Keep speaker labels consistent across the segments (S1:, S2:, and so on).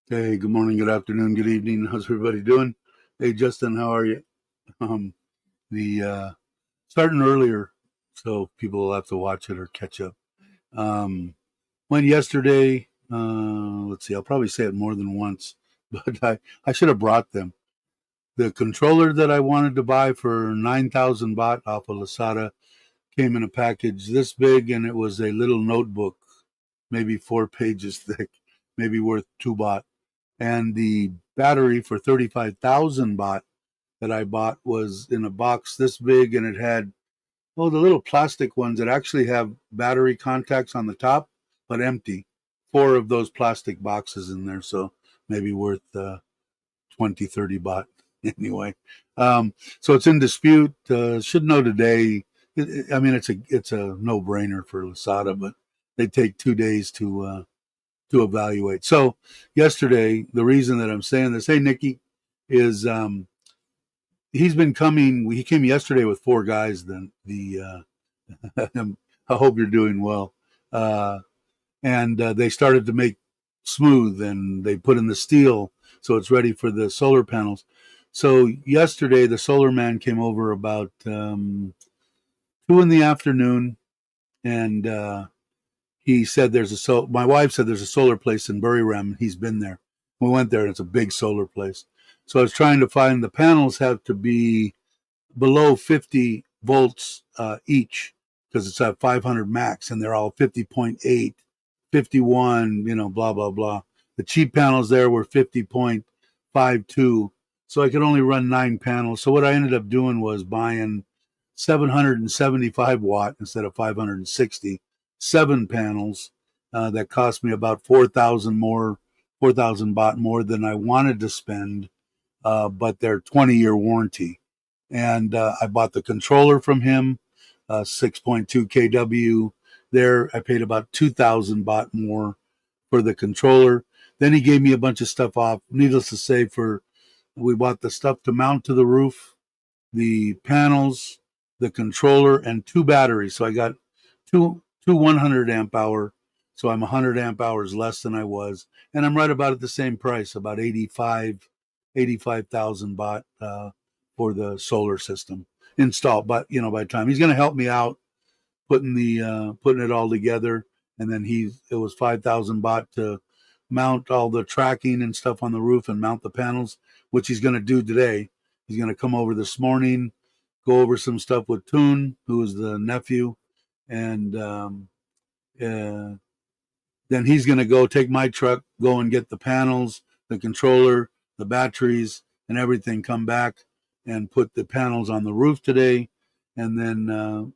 S1: Hey, good morning, good afternoon, good evening. How's everybody doing? Hey, Justin, how are you? Um, the starting earlier, so people will have to watch it or catch up. Um, Went yesterday. Let's see, I'll probably say it more than once, but I should have brought them. The controller that I wanted to buy for 9,000 baht off of Lasada came in a package this big, and it was a little notebook, maybe 4 pages thick, maybe worth 2 baht. And the battery for 35,000 baht that I bought was in a box this big, and it had the little plastic ones that actually have battery contacts on the top, but empty. 4 of those plastic boxes in there, so maybe worth 20, 30 baht anyway. So it's in dispute. Should know today. I mean, it's a no brainer for Lasada, but they take 2 days to evaluate. So yesterday, the reason that I'm saying this, hey Nikki, is he's been coming. He came yesterday with 4 guys. Then I hope you're doing well. And they started to make smooth, and they put in the steel so it's ready for the solar panels. So yesterday, the solar man came over about 2 in the afternoon, and he said my wife said there's a solar place in Buriram. He's been there. We went there, and it's a big solar place. So I was trying to find the panels have to be below 50 volts each, because it's at 500 max, and they're all 50.8, 51, blah, blah, blah. The cheap panels there were 50.52. So I could only run 9 panels. So what I ended up doing was buying 775 watt instead of 560, 7 panels that cost me about 4,000 baht more than I wanted to spend, but they're 20-year warranty. And I bought the controller from him, 6.2 kW. There, I paid about 2,000 baht more for the controller. Then he gave me a bunch of stuff off. Needless to say, we bought the stuff to mount to the roof, the panels, the controller, and 2 batteries. So I got two 100 amp hour. So I'm 100 amp hours less than I was, and I'm right about at the same price, about 85,000 baht for the solar system installed. But by the time he's going to help me out putting it all together, and then it was 5,000 baht to mount all the tracking and stuff on the roof and mount the panels, which he's going to do today. He's going to come over this morning, go over some stuff with Toon, who is the nephew, and then he's going to go take my truck, go and get the panels, the controller, the batteries, and everything, come back and put the panels on the roof today. And then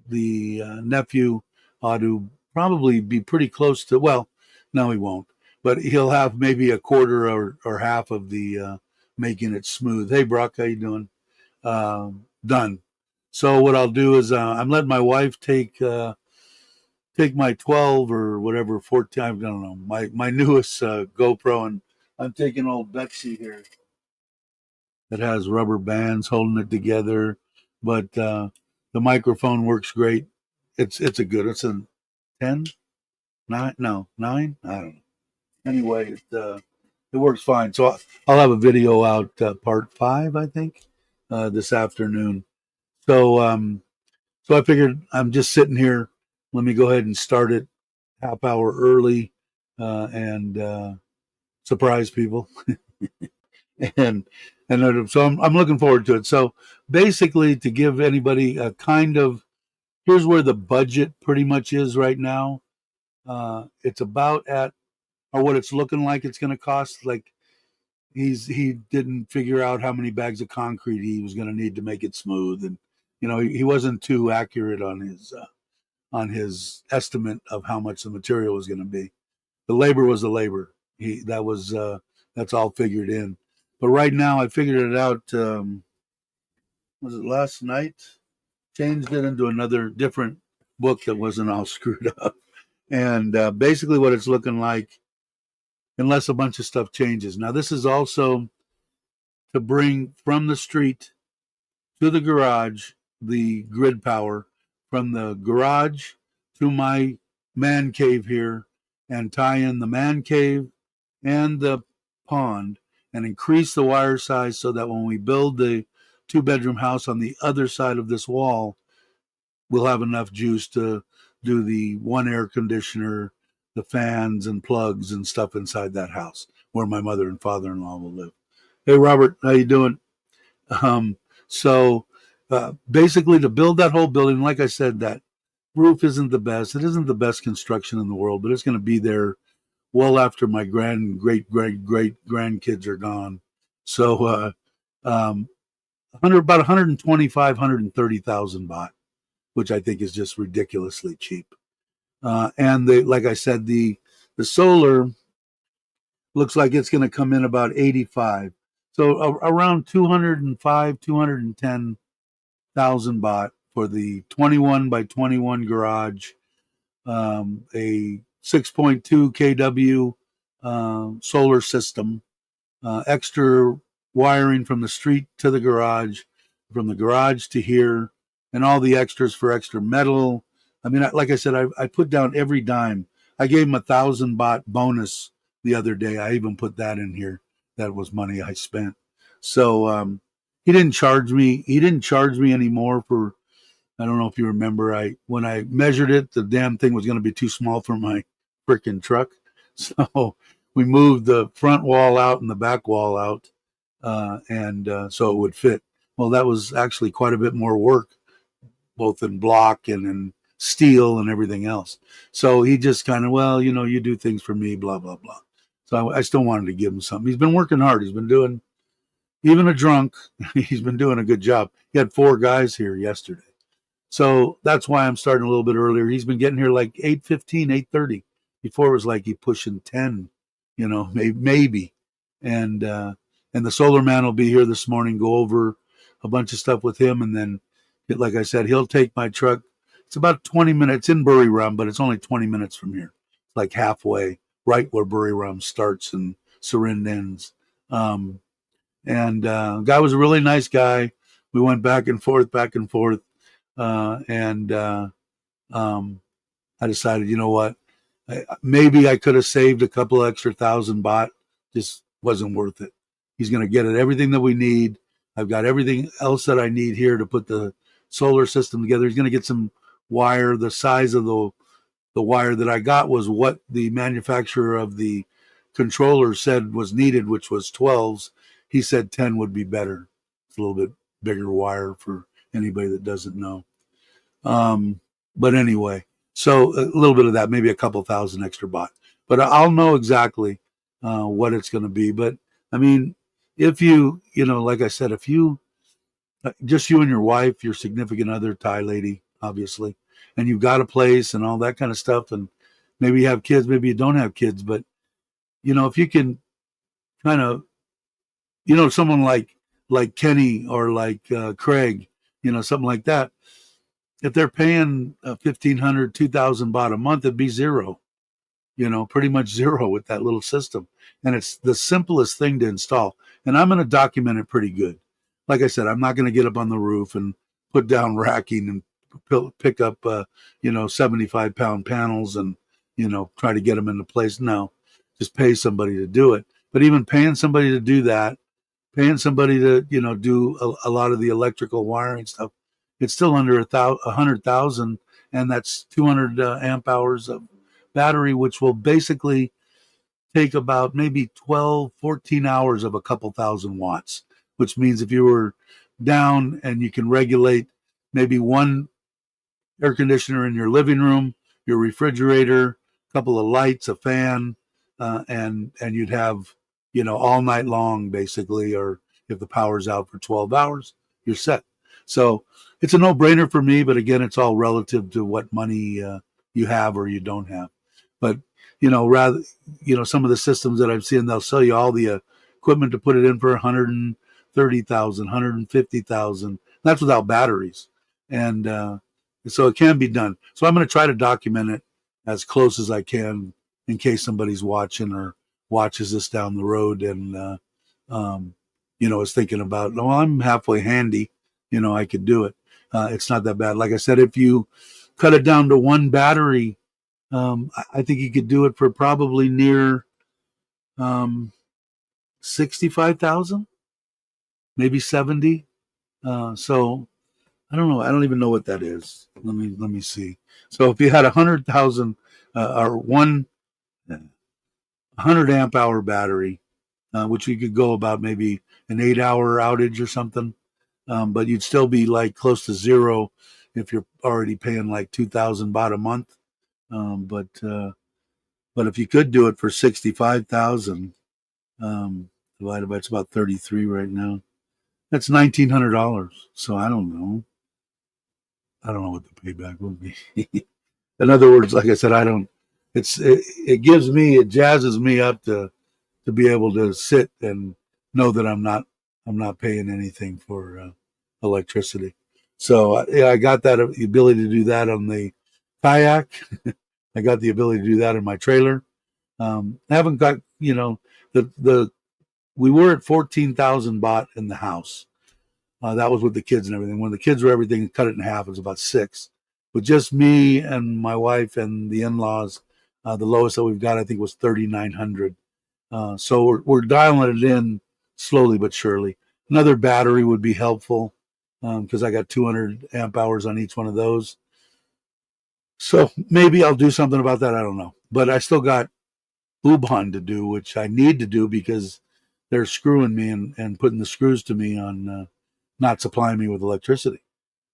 S1: the nephew ought to probably be pretty close to, well, no, he won't, but he'll have maybe a quarter or half of the making it smooth. Hey, Brock, how you doing? Done. So what I'll do is I'm letting my wife take my 12 or whatever 14, I don't know, my newest GoPro, and I'm taking old Betsy here that has rubber bands holding it together, but the microphone works great. It's a 10, 9, no 9, I don't know. Anyway, it works fine. So I'll have a video out, part 5, I think, this afternoon. So so I figured I'm just sitting here. Let me go ahead and start it half hour early, and surprise people. and so I'm looking forward to it. So basically, to give anybody a kind of, here's where the budget pretty much is right now. It's about at, or what it's looking like it's going to cost. Like he didn't figure out how many bags of concrete he was going to need to make it smooth, and he wasn't too accurate on his estimate of how much the material was going to be. The labor was the labor. That's all figured in. But right now, I figured it out. Was it last night? Changed it into another different book that wasn't all screwed up. And basically, what it's looking like, unless a bunch of stuff changes. Now, this is also to bring from the street to the garage the grid power, from the garage to my man cave here, and tie in the man cave and the pond, and increase the wire size so that when we build the 2-bedroom house on the other side of this wall, we'll have enough juice to do the one air conditioner, the fans and plugs and stuff inside that house where my mother and father-in-law will live. Hey, Robert, how you doing? Um, so basically, to build that whole building, like I said, that roof isn't the best. It isn't the best construction in the world, but it's going to be there well after my great grandkids are gone. So about 125, 130,000 baht, which I think is just ridiculously cheap. And like I said, the solar looks like it's going to come in about 85. So around 205, 210,000 baht for the 21 by 21 garage, a 6.2 kW solar system, extra wiring from the street to the garage, from the garage to here, and all the extras for extra metal. I mean, like I said, I put down every dime. I gave him 1,000 baht bonus the other day. I even put that in here. That was money I spent. So he didn't charge me. He didn't charge me anymore for. I don't know if you remember. When I measured it, the damn thing was going to be too small for my freaking truck. So we moved the front wall out and the back wall out, and so it would fit. Well, that was actually quite a bit more work, both in block and in steel and everything else. So he just kind of, well, you do things for me, blah, blah, blah. So I still wanted to give him something. He's been working hard. He's been doing, even a drunk, he's been doing a good job. He had 4 guys here yesterday. So that's why I'm starting a little bit earlier. He's been getting here like 8:15, 8:30. Before it was like he pushing 10, maybe. And the solar man will be here this morning, go over a bunch of stuff with him, and then, like I said, he'll take my truck. It's about 20 minutes in Buriram, but it's only 20 minutes from here. It's like halfway, right where Buriram starts and Surind ends. And guy was a really nice guy. We went back and forth, and I decided, you know what? Maybe I could have saved a couple extra 1,000 baht. Just wasn't worth it. He's going to get it everything that we need. I've got everything else that I need here to put the solar system together. He's going to get some wire. The size of the wire that I got was what the manufacturer of the controller said was needed, which was 12s. He said 10 would be better. It's a little bit bigger wire for anybody that doesn't know. But anyway, so a little bit of that, maybe a couple thousand extra baht. But I'll know exactly what it's going to be. But I mean, if like I said, if you, just you and your wife, your significant other, Thai lady, obviously, and you've got a place and all that kind of stuff, and maybe you have kids, maybe you don't have kids, but if you can kind of, someone like Kenny or like Craig, something like that. If they're paying 1,500, 2,000 baht a month, it'd be zero. Pretty much zero with that little system. And it's the simplest thing to install. And I'm going to document it pretty good. Like I said, I'm not going to get up on the roof and put down racking and pick up, 75-pound panels and, try to get them into place. No, just pay somebody to do it. But even paying somebody to do that, paying somebody to do a lot of the electrical wiring stuff, it's still under 100,000, and that's 200 amp hours of battery, which will basically take about maybe 12, 14 hours of a couple thousand watts, which means if you were down and you can regulate maybe one air conditioner in your living room, your refrigerator, a couple of lights, a fan, and you'd have all night long basically. Or if the power's out for 12 hours, you're set. So it's a no-brainer for me, but again, it's all relative to what money you have or you don't have. But rather, some of the systems that I've seen, they'll sell you all the equipment to put it in for 130,000, 150,000. That's without batteries, and so it can be done. So I'm going to try to document it as close as I can in case somebody's watching or watches this down the road and is thinking about, well, I'm halfway handy, I could do it. It's not that bad. Like I said, if you cut it down to one battery, I think you could do it for probably near 65,000, maybe 70. So I don't know. I don't even know what that is. Let me see. So if you had 100,000 or 100 amp hour battery, which you could go about maybe an 8 hour outage or something, but you'd still be like close to zero if you're already paying like 2,000 baht a month. But if you could do it for 65,000 divided by, it's about 33 right now. That's $1,900. So I don't know. I don't know what the payback would be. In other words, like I said, I don't. It gives me, it jazzes me up to be able to sit and know that I'm not paying anything for electricity. So yeah, I got that the ability to do that on the kayak. I got the ability to do that in my trailer. I haven't got the we were at 14,000 baht in the house. That was with the kids and everything. When the kids were everything, cut it in half. It was about six. With just me and my wife and the in-laws, the lowest that we've got, I think, was 3,900. So we're dialing it in slowly but surely. Another battery would be helpful because I got 200 amp hours on each one of those. So maybe I'll do something about that. I don't know. But I still got Ubhan to do, which I need to do because they're screwing me and putting the screws to me on not supplying me with electricity.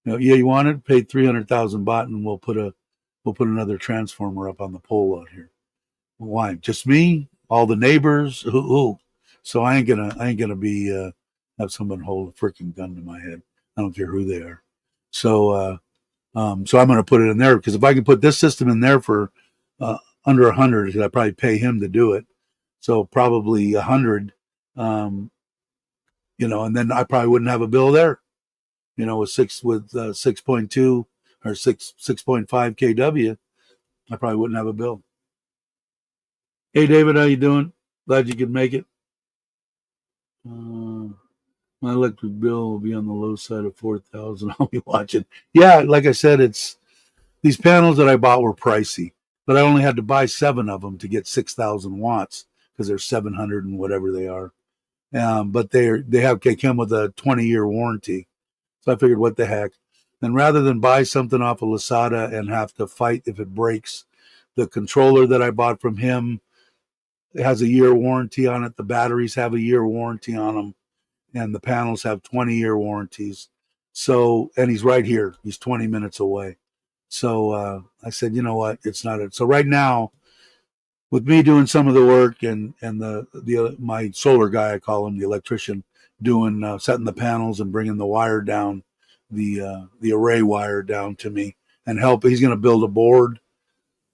S1: Yeah, you want it? Pay 300,000 baht, and we'll put another transformer up on the pole out here. Why? Just me? All the neighbors? Who? So I ain't gonna be have someone hold a freaking gun to my head. I don't care who they are. So so I'm gonna put it in there because if I can put this system in there for under 100, I'd probably pay him to do it. So probably 100, and then I probably wouldn't have a bill there. With 6.2 or 6.5 kW, I probably wouldn't have a bill. Hey David, how you doing? Glad you could make it. My electric bill will be on the low side of 4,000. I'll be watching. Yeah, like I said, it's these panels that I bought were pricey, but I only had to buy 7 of them to get 6,000 watts because they're 700 and whatever they are. But they come with a 20-year warranty. So I figured, what the heck? And rather than buy something off of Lasada and have to fight if it breaks, the controller that I bought from him, it has a year warranty on it. The batteries have a year warranty on them, and the panels have 20-year warranties. So, and he's right here. He's 20 minutes away. So I said, you know what? It's not it. So right now, with me doing some of the work and my solar guy, I call him the electrician, doing setting the panels and bringing the wire down, the array wire down to me and help. He's going to build a board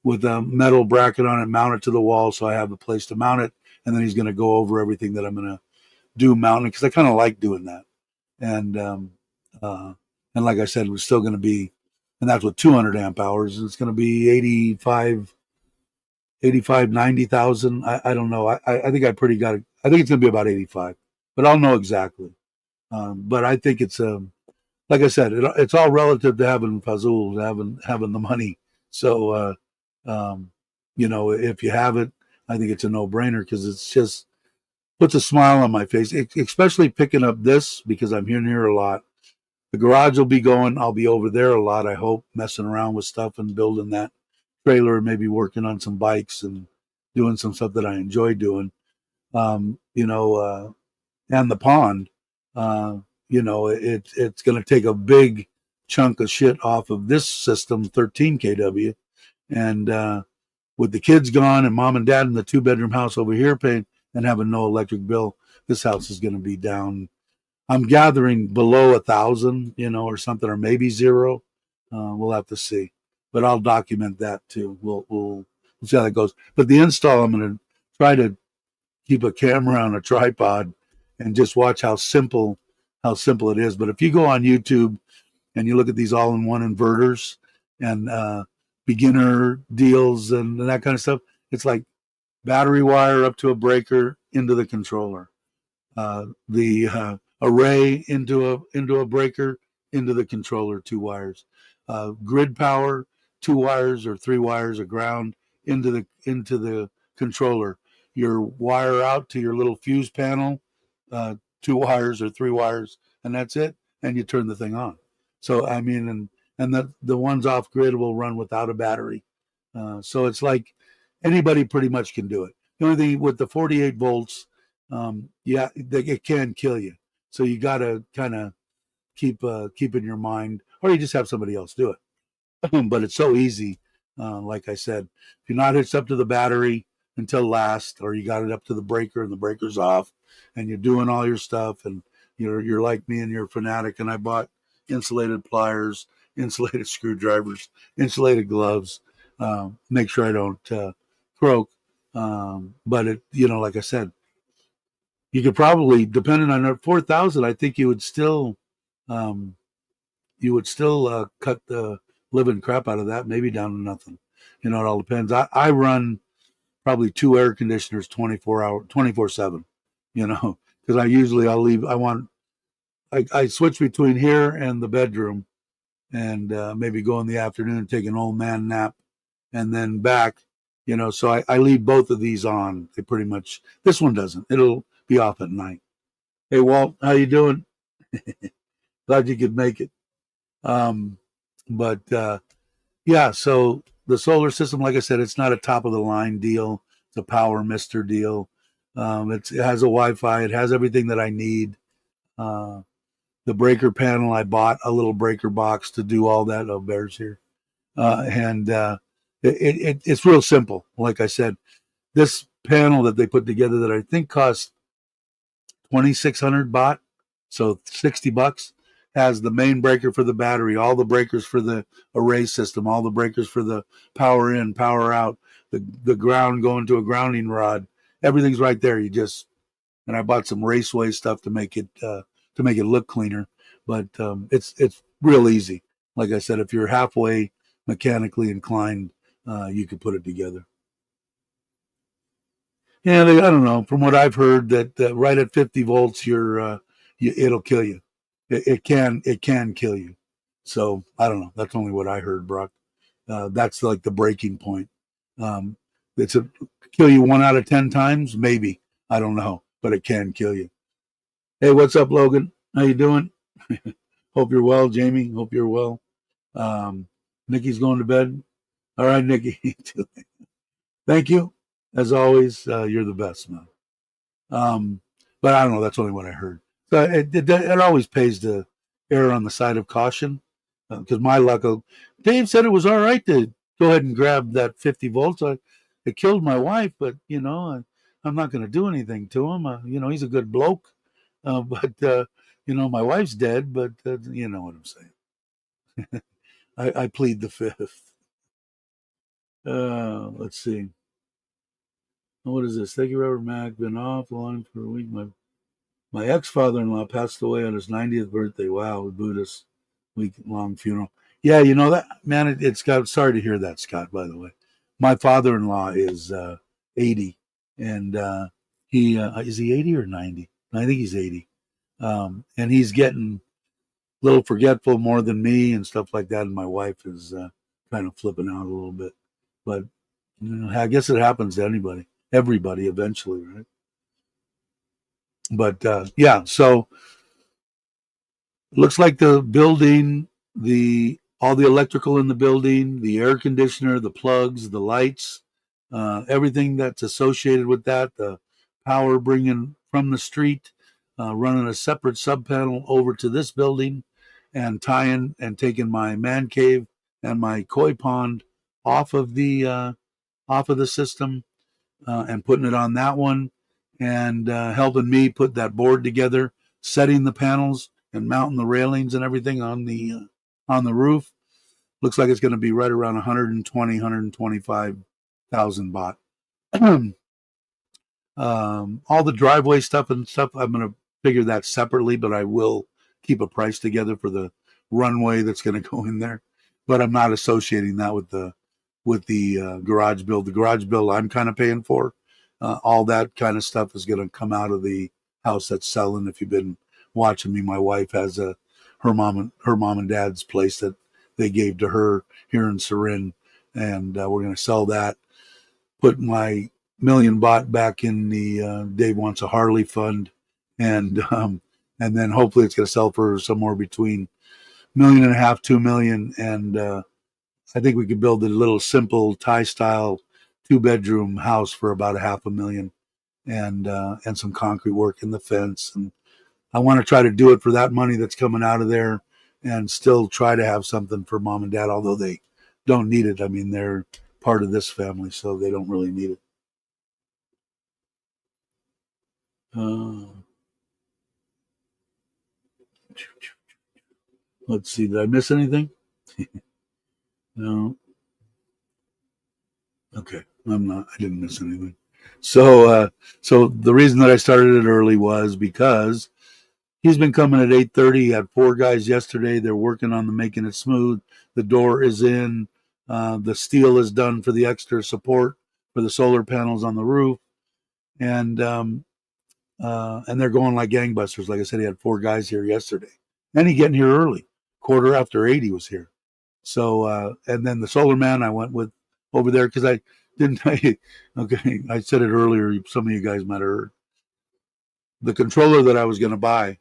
S1: with a metal bracket on it, mount it to the wall so I have a place to mount it, and then he's going to go over everything that I'm going to do mounting because I kind of like doing that. And like I said, it was still going to be, and that's with 200 amp hours. It's going to be 85, 90,000. I don't know. I think I pretty got it. I think it's going to be about 85, but I'll know exactly. But I think it's like I said, it's all relative to having Fazul, having the money. So if you have it, I think it's a no brainer because it's just puts a smile on my face, especially picking up this because I'm here a lot. The garage will be going. I'll be over there a lot, I hope, messing around with stuff and building that trailer, maybe working on some bikes and doing some stuff that I enjoy doing. You know, and the pond, uh, you know, it's going to take a big chunk of shit off of this system, 13 kW. And with the kids gone and mom and dad in the 2-bedroom house over here paying and having no electric bill, this house is going to be down. I'm gathering below 1,000, you know, or something, or maybe zero. We'll have to see, but I'll document that too. We'll see how that goes. But the install, I'm going to try to keep a camera on a tripod and just watch how simple it is. But if you go on YouTube and you look at these all-in-one inverters and beginner deals and that kind of stuff, it's like battery wire up to a breaker into the controller, the array into a breaker into the controller, 2 wires, grid power, 2 wires or 3 wires of ground into the controller. Your wire out to your little fuse panel, 2 wires or 3 wires, and that's it. And you turn the thing on. So I mean, and the ones off grid will run without a battery. So it's like anybody pretty much can do it. The only thing with the 48 volts, yeah, it can kill you. So you got to kind of keep in your mind, or you just have somebody else do it. But it's so easy. Like I said, if you're not hitched up to the battery until last, or you got it up to the breaker and the breaker's off, and you're doing all your stuff, and you're like me and you're a fanatic, and I bought insulated pliers, insulated screwdrivers, insulated gloves. Make sure I don't croak. But it, like I said, you could probably, depending on 4,000, I think um, you would still cut the living crap out of that, maybe down to nothing. It all depends. I run probably 2 air conditioners 24/7, because I'll leave. I switch between here and the bedroom and maybe go in the afternoon and take an old man nap and then back, so I leave both of these on. They pretty much, this one doesn't. It'll be off at night. Hey, Walt, how you doing? Glad you could make it. But yeah, so the solar system, like I said, it's not a top of the line deal. It's a power mister deal. It has a Wi-Fi. It has everything that I need. Uh, the breaker panel, I bought a little breaker box to do all that. Oh, bears here. And it's real simple. Like I said, this panel that they put together that I think cost 2,600 baht, so $60, has the main breaker for the battery, all the breakers for the array system, all the breakers for the power in, power out, the ground going to a grounding rod. Everything's right there. And I bought some Raceway stuff to make it look cleaner. But it's real easy. Like I said, if you're halfway mechanically inclined, you could put it together. Yeah, I don't know. From what I've heard, that right at 50 volts, it'll kill you. It can kill you. So I don't know. That's only what I heard, Brock. That's like the breaking point. Um, it's a kill you 1 out of 10 times, maybe. I don't know, but it can kill you. Hey, what's up, Logan? How you doing? Hope you're well, Jamie. Hope you're well. Nikki's going to bed. All right, Nikki. Thank you. As always, you're the best, man. But I don't know. That's only what I heard. So it always pays to err on the side of caution, because my luck. Dave said it was all right to go ahead and grab that 50 volts. It killed my wife, but I'm not going to do anything to him. He's a good bloke, but my wife's dead. But you know what I'm saying. I plead the fifth. Let's see. What is this? Thank you, Robert Mack. Been offline for a week. My ex-father-in-law passed away on his 90th birthday. Wow, a Buddhist week-long funeral. Yeah, that, man. It's Scott. Sorry to hear that, Scott. By the way, my father-in-law is 80, and he is he 80 or 90? I think he's 80, and he's getting a little forgetful more than me and stuff like that. And my wife is kind of flipping out a little bit, but I guess it happens to everybody eventually, right? But yeah, so looks like the building, the all the electrical in the building, the air conditioner, the plugs, the lights, everything that's associated with that, the power bringing from the street, running a separate sub panel over to this building, and tying and taking my man cave and my koi pond off of the system, and putting it on that one, and helping me put that board together, setting the panels and mounting the railings and everything on the roof. Looks like it's going to be right around 120, 125,000 baht. All the driveway stuff and stuff, I'm going to figure that separately, but I will keep a price together for the runway that's going to go in there. But I'm not associating that with the garage build. The garage build I'm kind of paying for. All that kind of stuff is going to come out of the house that's selling. If you've been watching me, my wife has her mom and dad's place that they gave to her here in Surin, and we're going to sell that. Put my million baht back in the Dave Wants a Harley fund, and then hopefully it's going to sell for somewhere between $1.5 million, 2 million, and I think we could build a little simple Thai style 2-bedroom house for about $500,000, and some concrete work in the fence. And I want to try to do it for that money that's coming out of there, and still try to have something for mom and dad, although they don't need it. I mean, they're part of this family, so they don't really need it. Let's see, did I miss anything? No. Okay, I'm not. I didn't miss anything. So the reason that I started it early was because he's been coming at 8:30. He had 4 guys yesterday. They're working on making it smooth. The door is in. The steel is done for the extra support for the solar panels on the roof, and they're going like gangbusters. Like I said, he had 4 guys here yesterday, and he getting here early. 8:15 he was here. So and then the solar man I went with over there because I didn't. Okay, I said it earlier. Some of you guys might have heard the controller that I was going to buy,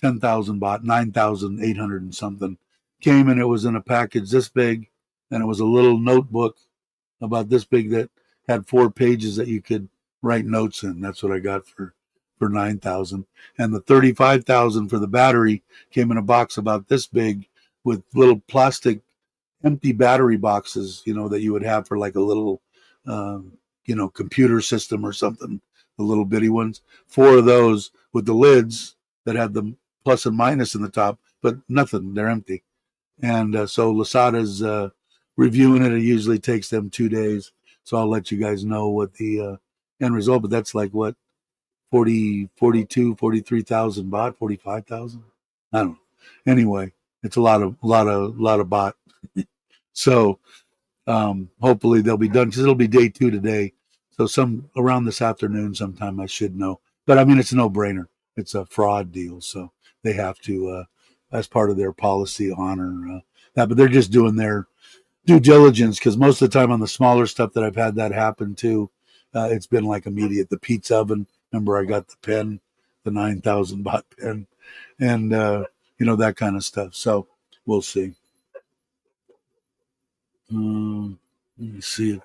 S1: 10,000 baht, 9,800 and something, came, and it was in a package this big, and it was a little notebook about this big that had 4 pages that you could write notes in. That's what I got for 9,000, and the 35,000 for the battery came in a box about this big with little plastic empty battery boxes, that you would have for like a little, computer system or something, the little bitty ones. 4 of those with the lids that had the plus and minus in the top, but nothing. They're empty. And so Lasada's reviewing it. It usually takes them 2 days. So I'll let you guys know what the end result. But that's like what, 40, 42, 43,000 baht, 45,000. I don't know. Anyway, it's a lot of baht. So hopefully they'll be done because it'll be day 2 today. So some around this afternoon sometime I should know. But I mean, it's a no-brainer. It's a fraud deal, so they have to, as part of their policy, honor that. But they're just doing their due diligence because most of the time on the smaller stuff that I've had that happen to, it's been like immediate. The pizza oven. Remember, I got the pen, the 9,000 baht pen, and that kind of stuff. So we'll see. Let me see.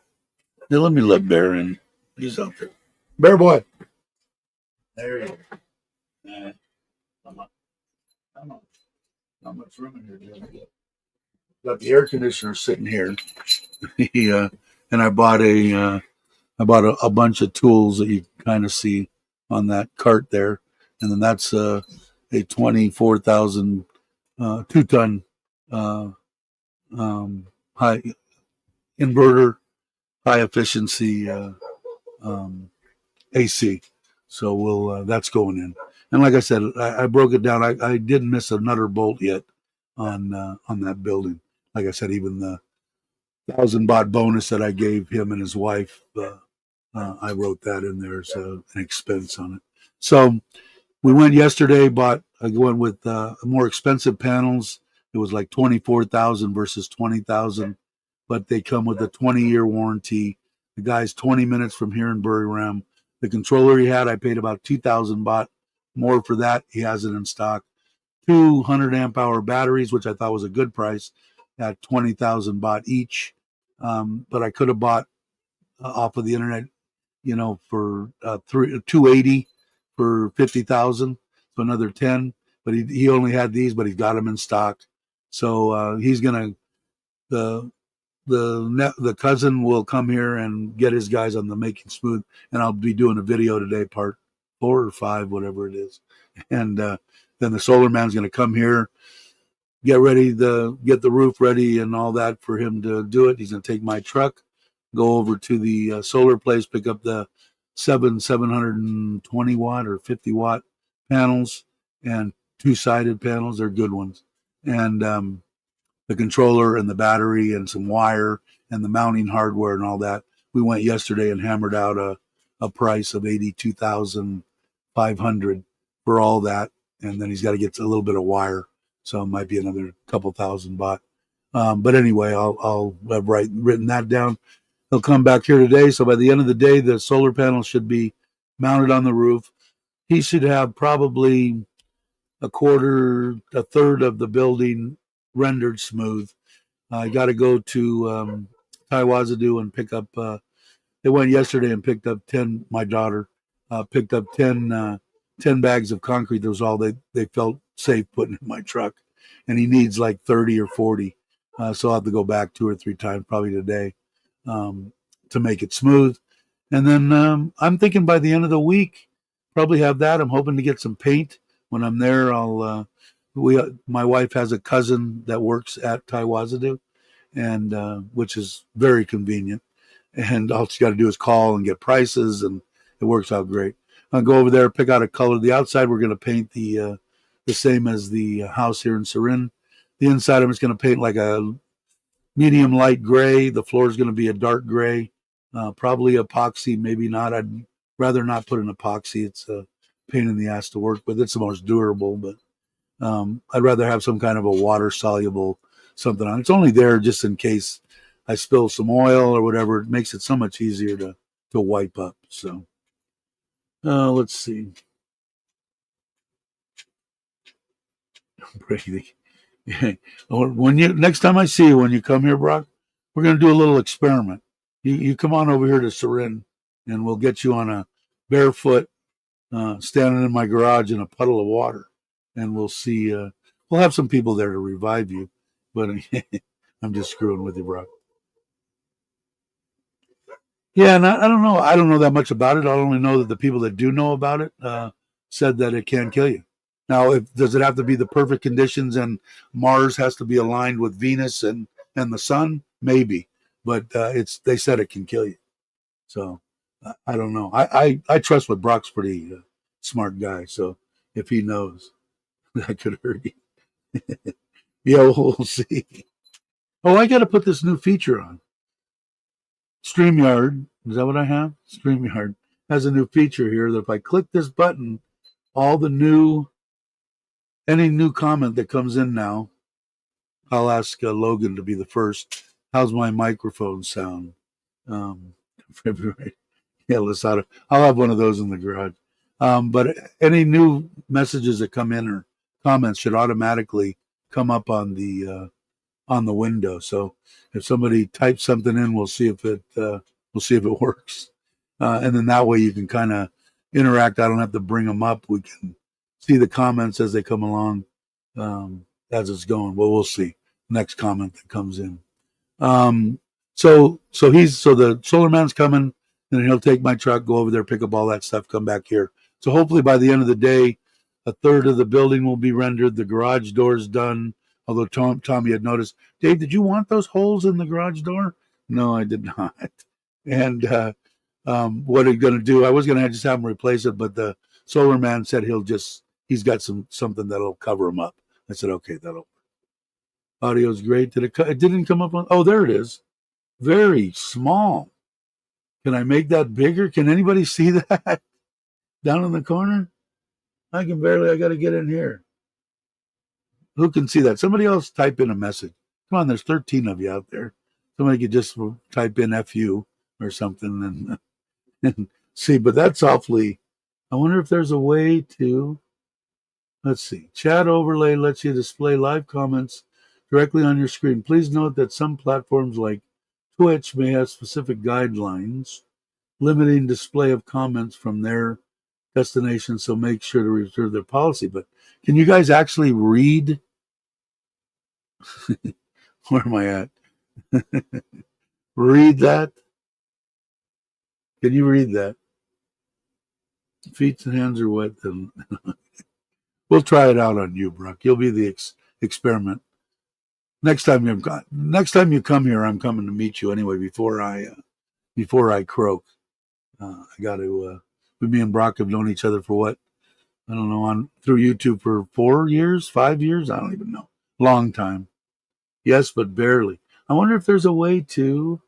S1: Now let me let Bear in. He's out there. Bear boy. There you go. Not much room in here. Got the air conditioner sitting here. And I bought a bunch of tools that you kind of see on that cart there, and then that's a 24,000 2-ton high inverter, high efficiency AC. So that's going in. And like I said, I broke it down. I didn't miss a nutter bolt yet on that building. Like I said, even the 1,000 baht bonus that I gave him and his wife, I wrote that in there as an expense on it. So we went yesterday, I went with more expensive panels. It was like 24,000 versus 20,000, but they come with a 20-year warranty. The guy's 20 minutes from here in Buriram. The controller he had, I paid about 2,000 baht more for that. He has it in stock. 200 amp hour batteries, which I thought was a good price, at 20,000 baht each. But I could have bought off of the internet, for 280 for 50,000, so another 10. But he only had these, but he's got them in stock. So he's gonna the cousin will come here and get his guys on the Making Smooth, and I'll be doing a video today, part 4 or 5, whatever it is. And then the solar man's going to come here, get the roof ready and all that for him to do it. He's going to take my truck, go over to the solar place, pick up the 720 watt or 50 watt panels and 2-sided panels. They're good ones. And the controller and the battery and some wire and the mounting hardware and all that. We went yesterday and hammered out a price of 82,500 for all that. And then he's got to get a little bit of wire. So it might be another couple thousand baht. But anyway, I'll have written that down. He'll come back here today. So by the end of the day, the solar panels should be mounted on the roof. He should have probably a third of the building rendered smooth. I got to go to Taiwazadu and pick up. They went yesterday and picked up 10. My daughter picked up 10 bags of concrete. That was all they felt safe putting in my truck, and he needs like 30 or 40. So I'll have to go back 2 or 3 times probably today to make it smooth. And then I'm thinking by the end of the week, probably have that. I'm hoping to get some paint when I'm there. My wife has a cousin that works at Taiwazadu, and which is very convenient. And all she got to do is call and get prices, and it works out great. I'll go over there, pick out a color. The outside we're going to paint the same as the house here in Surin. The inside I'm just going to paint like a medium light gray. The floor is going to be a dark gray, probably epoxy, maybe not. I'd rather not put an epoxy. It's a pain in the ass to work with. It's the most durable, but I'd rather have some kind of a water soluble something on. It's only there just in case I spill some oil or whatever. It makes it so much easier to wipe up. So let's see. Breathing. Next time I see you, when you come here, Brock, we're going to do a little experiment. You come on over here to Surin, and we'll get you on a barefoot, standing in my garage in a puddle of water, and we'll see. We'll have some people there to revive you, but I'm just screwing with you, Brock. Yeah, and I don't know. I don't know that much about it. I only know that the people that do know about it said that it can kill you. Now, does it have to be the perfect conditions and Mars has to be aligned with Venus and the sun? Maybe, but they said it can kill you. So I don't know. I trust what Brock's pretty smart guy. So if he knows, that could hurt you. Yeah, we'll see. Oh, I got to put this new feature on. StreamYard, is that what I have? StreamYard has a new feature here that if I click this button, any new comment that comes in now, I'll ask Logan to be the first. How's my microphone sound? February. Yeah, Lasada. I'll have one of those in the garage. But any new messages that come in or comments should automatically come up on the window. So if somebody types something in, we'll see if it works. And then that way you can kind of interact. I don't have to bring them up. We can see the comments as they come along, as it's going. Well, we'll see. Next comment that comes in. So the solar man's coming, and he'll take my truck, go over there, pick up all that stuff, come back here. So hopefully by the end of the day, a third of the building will be rendered. The garage door's done. Although Tommy had noticed, Dave, did you want those holes in the garage door? No, I did not. And what are you going to do? I was going to just have him replace it, but the solar man said he's got something that'll cover him up. I said, okay, that'll work. Audio's great. It didn't come up on. Oh, there it is. Very small. Can I make that bigger? Can anybody see that down in the corner? I can barely. I got to get in here. Who can see that? Somebody else type in a message. Come on, there's 13 of you out there. Somebody could just type in FU or something, and See, but that's awfully. I wonder if there's a way to. Let's see. Chat overlay lets you display live comments directly on your screen. Please note that some platforms like Twitch may have specific guidelines limiting display of comments from their destination, so make sure to reserve their policy. But can you guys actually read? Where am I at? Read that? Can you read that? Feet and hands are wet. Then we'll try it out on you, Brooke. You'll be the experiment. Next time you come here, I'm coming to meet you anyway. Before I croak, I got to. Me and Brock have known each other for what, I don't know, on through YouTube for 4 years, 5 years. I don't even know. Long time. Yes, but barely. I wonder if there's a way to.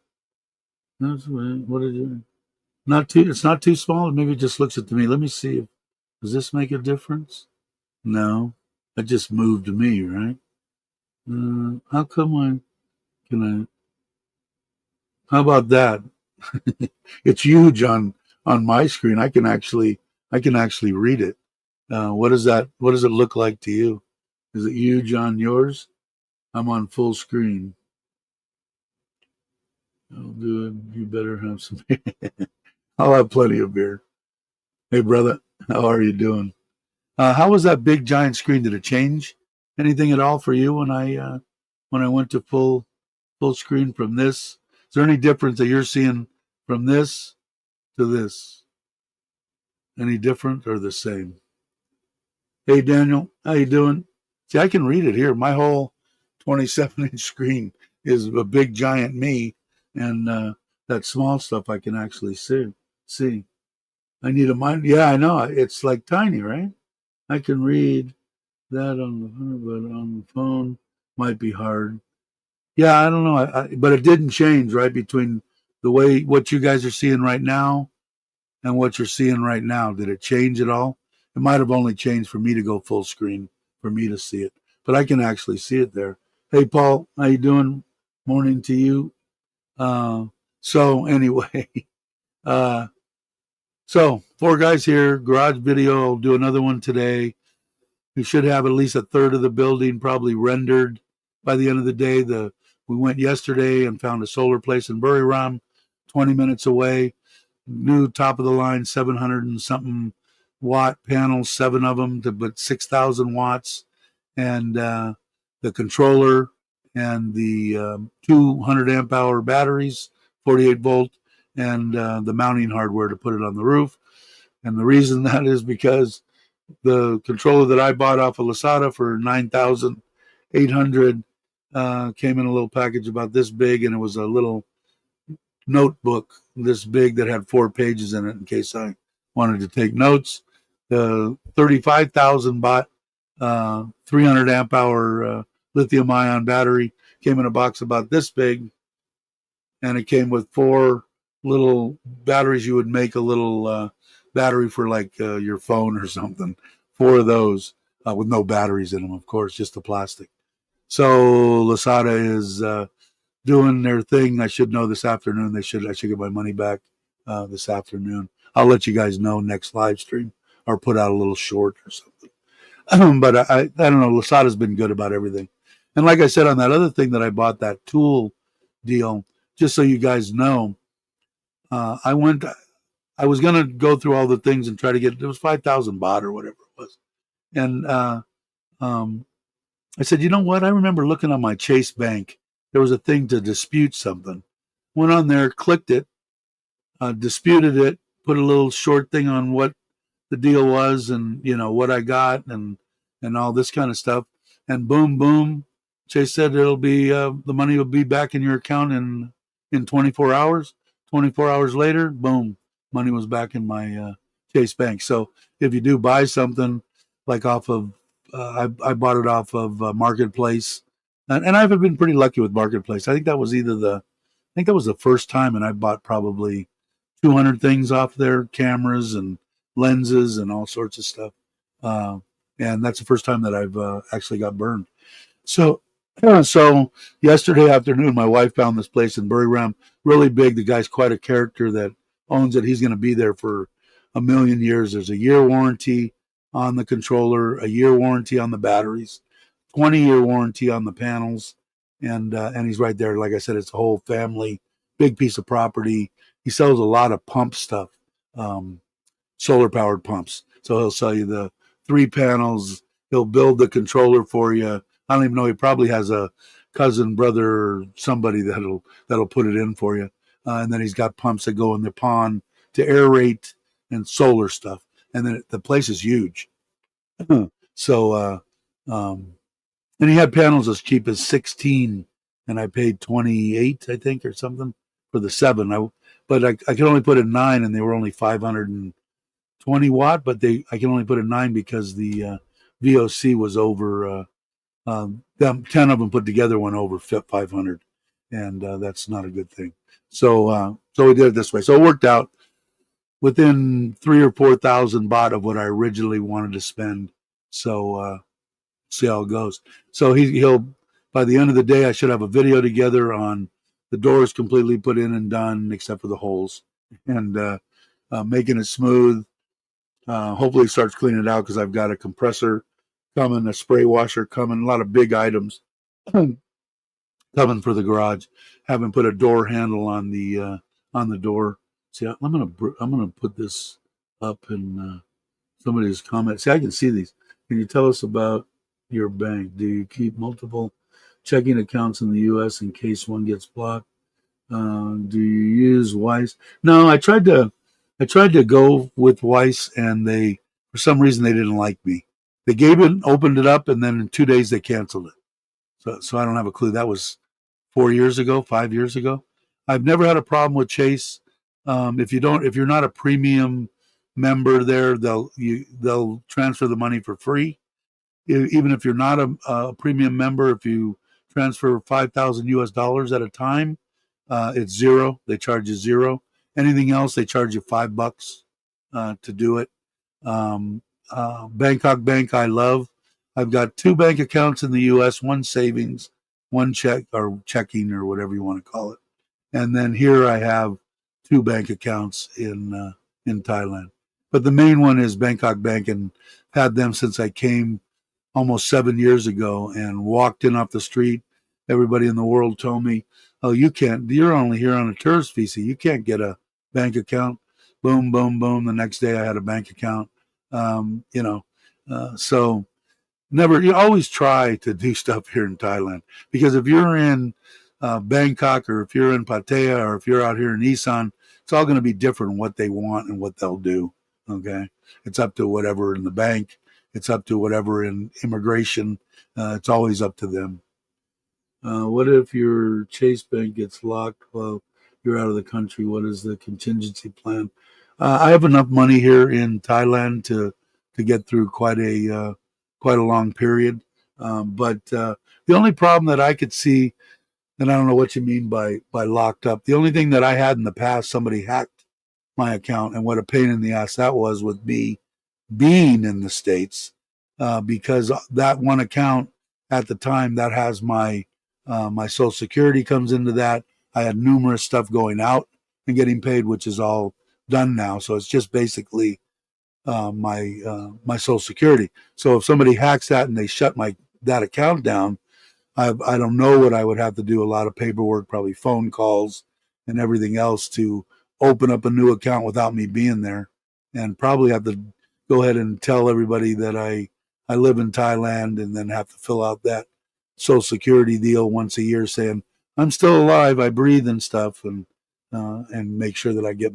S1: What is it? Not too. It's not too small. Maybe it just looks it to me. Let me see. Does this make a difference? No. That just moved me, right? How come how about that? It's huge on my screen. I can actually read it. What does it look like to you? Is it huge on yours? I'm on full screen. I'll do it. You better have some. I'll have plenty of beer. Hey, brother, how are you doing? How was that big giant screen? Did it change anything at all for you when I went to full screen from this? Is there any difference that you're seeing from this to this? Any different or the same? Hey, Daniel, how you doing? See, I can read it here. My whole 27-inch screen is a big giant me, and that small stuff I can actually see. I need a mind. Yeah, I know. It's like tiny, right? I can read that on the phone, but on the phone might be hard. Yeah, I don't know. But it didn't change, right, between the way what you guys are seeing right now and what you're seeing right now. Did it change at all? It might have only changed for me to go full screen for me to see it, but I can actually see it there. Hey, Paul, how you doing? Morning to you. So anyway, uh, so 4 guys here. Garage video. I'll do another one today. We should have at least a third of the building probably rendered by the end of the day. We went yesterday and found a solar place in Buriram, 20 minutes away. New top of the line 700 and something watt panels, 7 of them, but 6,000 watts, and the controller and the 200 amp hour batteries, 48 volt, and the mounting hardware to put it on the roof. And the reason that is because the controller that I bought off of Lasada for 9,800 came in a little package about this big, and it was a little notebook this big that had 4 pages in it in case I wanted to take notes. The 35,000 baht 300 amp hour lithium ion battery came in a box about this big, and it came with 4 little batteries. You would make a little battery for like your phone or something. 4 of those with no batteries in them, of course, just the plastic. So Lasada is doing their thing. I should know this afternoon. I should get my money back this afternoon. I'll let you guys know next live stream or put out a little short or something. But I don't know. Lasada's been good about everything. And like I said on that other thing that I bought, that tool deal, just so you guys know, I was going to go through all the things and try to get, it was 5,000 baht or whatever it was. And I said, you know what? I remember looking on my Chase Bank. There was a thing to dispute something. Went on there, clicked it, disputed it, put a little short thing on what the deal was and, what I got and all this kind of stuff. And boom, Chase said it'll be, the money will be back in your account in 24 hours. 24 hours later, boom, money was back in my Chase Bank. So if you do buy something like off of, I bought it off of Marketplace, and I've been pretty lucky with Marketplace. I think that was the first time, and I bought probably 200 things off there, cameras and lenses and all sorts of stuff. And that's the first time that I've actually got burned. So yesterday afternoon, my wife found this place in Buriram, really big. The guy's quite a character that owns it. He's going to be there for a million years. There's a year warranty on the controller, a year warranty on the batteries, 20-year warranty on the panels, and he's right there. Like I said, it's a whole family, big piece of property. He sells a lot of pump stuff, um, solar powered pumps. So he'll sell you the 3 panels. He'll build the controller for you. I don't even know. He probably has a cousin, brother, or somebody that'll put it in for you. And then he's got pumps that go in the pond to aerate and solar stuff. And then the place is huge. So, and he had panels as cheap as 16, and I paid 28, I think, or something for the 7. But I could only put in 9, and they were only 520 watt. But I can only put in 9 because the VOC was over. Them 10 of them put together went over 500, and that's not a good thing. So we did it this way. So it worked out within 3,000 or 4,000 baht of what I originally wanted to spend. So see how it goes. So he'll by the end of the day, I should have a video together on the doors completely put in and done, except for the holes, and making it smooth. Hopefully, it starts cleaning it out because I've got a compressor coming, a spray washer coming, a lot of big items coming for the garage. Haven't put a door handle on the door. See, I'm gonna put this up in somebody's comment. See, I can see these. Can you tell us about your bank? Do you keep multiple checking accounts in the U.S. in case one gets blocked? Do you use Weiss? No, I tried to go with Weiss, and for some reason they didn't like me. They opened it up, and then in 2 days they canceled it. So I don't have a clue. That was 4 years ago, 5 years ago. I've never had a problem with Chase. If you're not a premium member there, they'll transfer the money for free. Even if you're not a premium member, if you transfer 5,000 US dollars at a time, it's zero. They charge you zero. Anything else, they charge you $5 to do it. Bangkok Bank, I love. I've got 2 bank accounts in the U.S., one savings, one checking or whatever you want to call it, and then here I have 2 bank accounts in Thailand. But the main one is Bangkok Bank, and had them since I came almost 7 years ago and walked in off the street. Everybody in the world told me, "Oh, you're only here on a tourist visa. You can't get a bank account." Boom, boom, boom. The next day I had a bank account. So you always try to do stuff here in Thailand, because if you're in Bangkok, or if you're in Pattaya, or if you're out here in Isan, it's all going to be different what they want and what they'll do. Okay. It's up to whatever in the bank. It's up to whatever in immigration. It's always up to them. What if your Chase Bank gets locked while you're out of the country? What is the contingency plan? I have enough money here in Thailand to get through quite a long period. But the only problem that I could see, and I don't know what you mean by locked up. The only thing that I had in the past, somebody hacked my account, and what a pain in the ass that was with me being in the States, because that one account at the time that has my Social Security comes into that. I had numerous stuff going out and getting paid, which is all done now. So it's just basically my Social Security. So if somebody hacks that and they shut that account down, I don't know what I would have to do. A lot of paperwork, probably phone calls and everything else to open up a new account without me being there, and probably have to go ahead and tell everybody that I live in Thailand, and then have to fill out that Social Security deal once a year saying I'm still alive, I breathe and stuff, and make sure that I get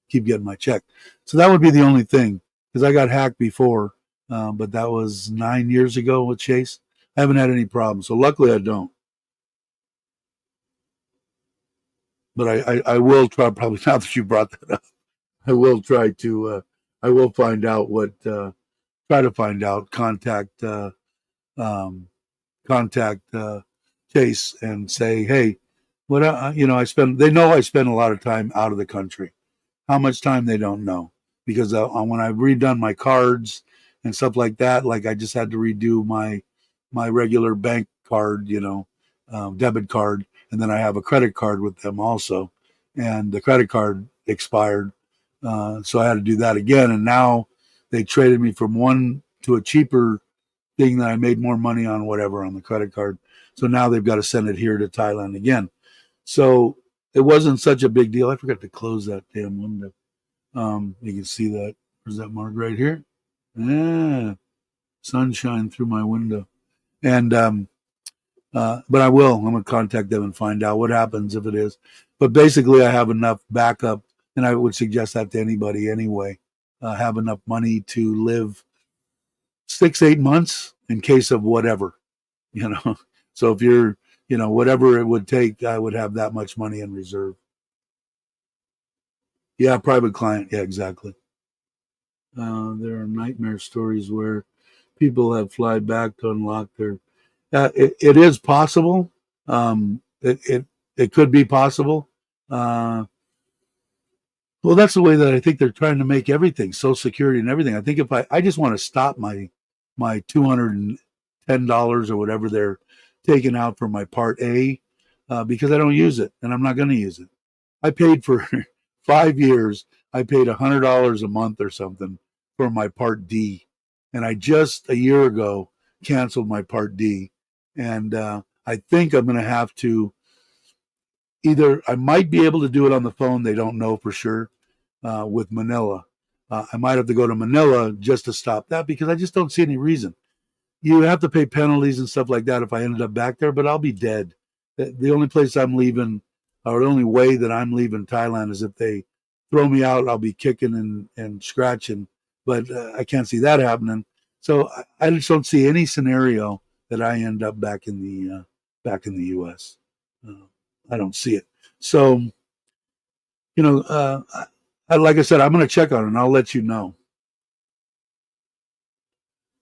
S1: keep getting my check. So that would be the only thing, because I got hacked before, but that was 9 years ago with Chase. I haven't had any problems, so luckily I don't. But I will try, probably now that you brought that up, I will try to, I will find out try to find out, um, contact Chase and say, hey, they know I spend a lot of time out of the country. How much time, they don't know, because when I've redone my cards and stuff like that, like I just had to redo my regular bank card, debit card, and then I have a credit card with them also, and the credit card expired. So I had to do that again. And now they traded me from one to a cheaper thing that I made more money on, whatever, on the credit card. So now they've got to send it here to Thailand again. So it wasn't such a big deal. I forgot to close that damn window. You can see that. There's that mark right here. Yeah, sunshine through my window. And but I will. I'm going to contact them and find out what happens if it is. But basically, I have enough backup, and I would suggest that to anybody anyway. Have enough money to live 6, 8 months in case of whatever, you know. So if you're, whatever it would take, I would have that much money in reserve. Yeah, private client. Yeah, exactly. There are nightmare stories where people have fly back to unlock their. It is possible. It could be possible. Uh, well, that's the way that I think they're trying to make everything, Social Security and everything. I think if I just want to stop my $210 or whatever they're taking out for my Part A, because I don't use it and I'm not going to use it. I paid for 5 years. I paid $100 a month or something for my Part D, and I just a year ago canceled my Part D, and I think I'm going to have to either. I might be able to do it on the phone. They don't know for sure with Manila. I might have to go to Manila just to stop that because I just don't see any reason. You have to pay penalties and stuff like that if I ended up back there, but I'll be dead. The only place I'm leaving, or the only way that I'm leaving Thailand is if they throw me out, I'll be kicking and scratching, but I can't see that happening. So I just don't see any scenario that I end up back in the U.S. Uh, I don't see it. So, like I said, I'm going to check on it and I'll let you know.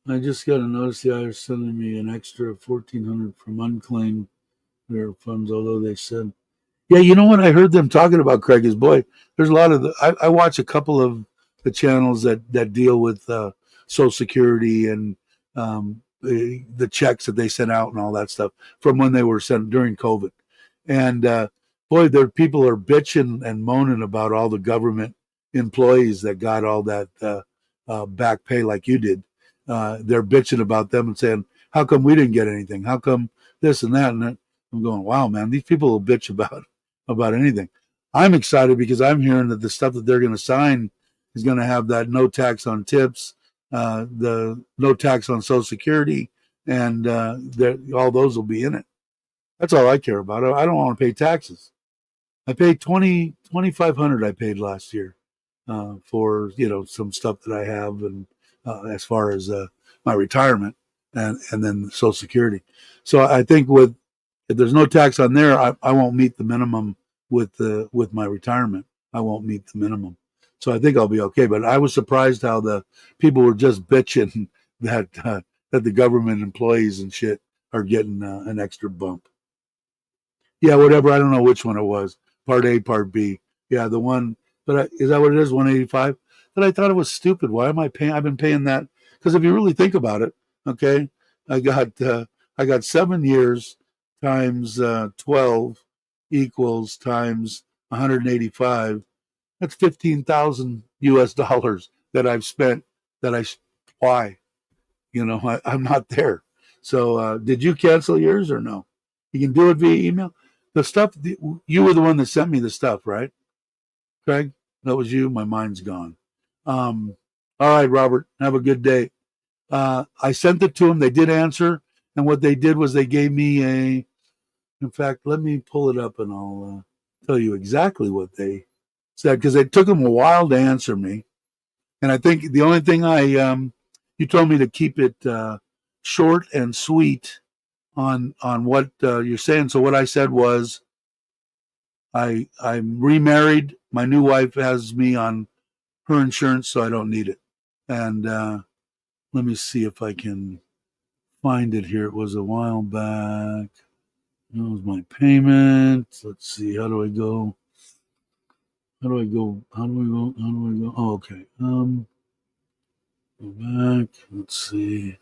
S1: I just got a notice the IRS sending me an extra 1,400 from unclaimed their funds, although they said, yeah, you know what? I heard them talking about Craig is boy. There's a lot of I watch a couple of the channels that deal with Social Security and the checks that they sent out and all that stuff from when they were sent during COVID. And boy, their people are bitching and moaning about all the government employees that got all that back pay like you did. They're bitching about them and saying, "How come we didn't get anything? How come this and that?" And that? I'm going, "Wow, man, these people will bitch about anything." I'm excited because I'm hearing that the stuff that they're going to sign is going to have that no tax on tips, the no tax on Social Security, and all those will be in it. That's all I care about. I don't want to pay taxes. I paid 2,500. I paid last year for some stuff that I have, and as far as my retirement and then Social Security. So I think if there's no tax on there, I won't meet the minimum with my retirement. I won't meet the minimum. So I think I'll be okay. But I was surprised how the people were just bitching that the government employees and shit are getting an extra bump. Yeah, whatever. I don't know which one it was. Part A, Part B. Yeah, the one. But is that what it is? 185. But I thought it was stupid. Why am I paying? I've been paying that because if you really think about it, okay, I got uh, I got 7 years times 12 equals times 185. That's 15,000 U.S. dollars that I've spent. Why? I'm not there. So did you cancel yours or no? You can do it via email. The stuff you were the one that sent me the stuff, right, Craig? That was you. My mind's gone. Um, all right, Robert. Have a good day. I sent it to them. They did answer, and what they did was they gave me a. In fact, let me pull it up, and I'll tell you exactly what they said because it took them a while to answer me. And I think the only thing you told me to keep it short and sweet on what you're saying. So what I said was, I'm remarried. My new wife has me on her insurance, so I don't need it. And let me see if I can find it here. It was a while back. That was my payment. Let's see. How do I go? How do I go? How do I go? How do I go? Oh, okay. Go back. Let's see.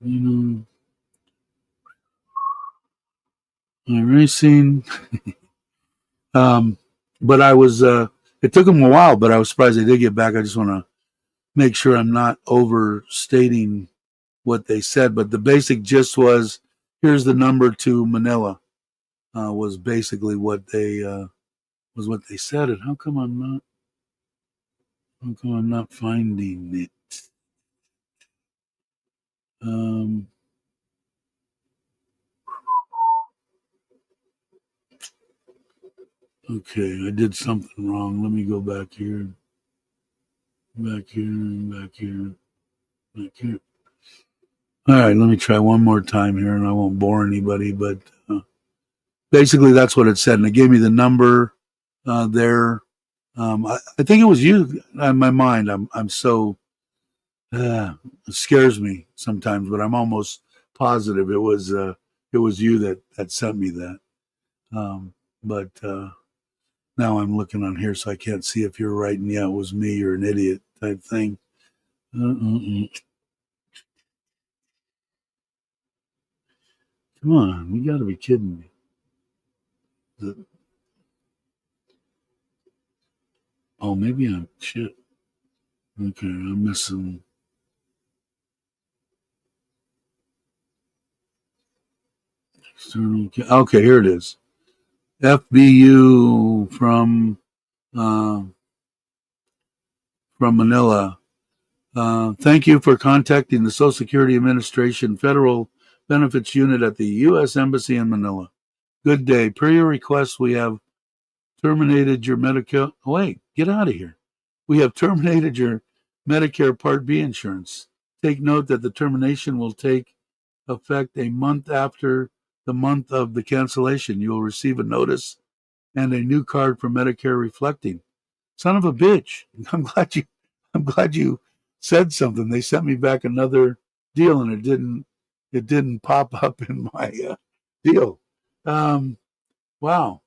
S1: You know, iRacing. Um, but I was It took them a while, but I was surprised they did get back. I just want to make sure I'm not overstating what they said. But the basic gist was, here's the number to Manila. Was basically what they said. And how come I'm not finding it? Okay, I did something wrong. Let me go back here. Back here, back here, back here. All right, let me try one more time here, and I won't bore anybody. But basically, that's what it said, and it gave me the number there. I think it was you. In my mind, I'm so it scares me sometimes, but I'm almost positive it was you that sent me that. But now I'm looking on here, so I can't see if you're writing, yeah, it was me, you're an idiot type thing. Come on, you got to be kidding me. Oh, maybe I'm shit. Okay, I'm missing. External. Okay, here it is. FBU from Manila. Thank you for contacting the Social Security Administration Federal Benefits Unit at the U.S. Embassy in Manila. Good day. Per your request, we have terminated your Medicare. Wait, get out of here. We have terminated your Medicare Part B insurance. Take note that the termination will take effect a month after the month of the cancellation. You will receive a notice and a new card for Medicare reflecting. Son of a bitch. I'm glad you said something. They sent me back another deal and it didn't pop up in my deal. Wow.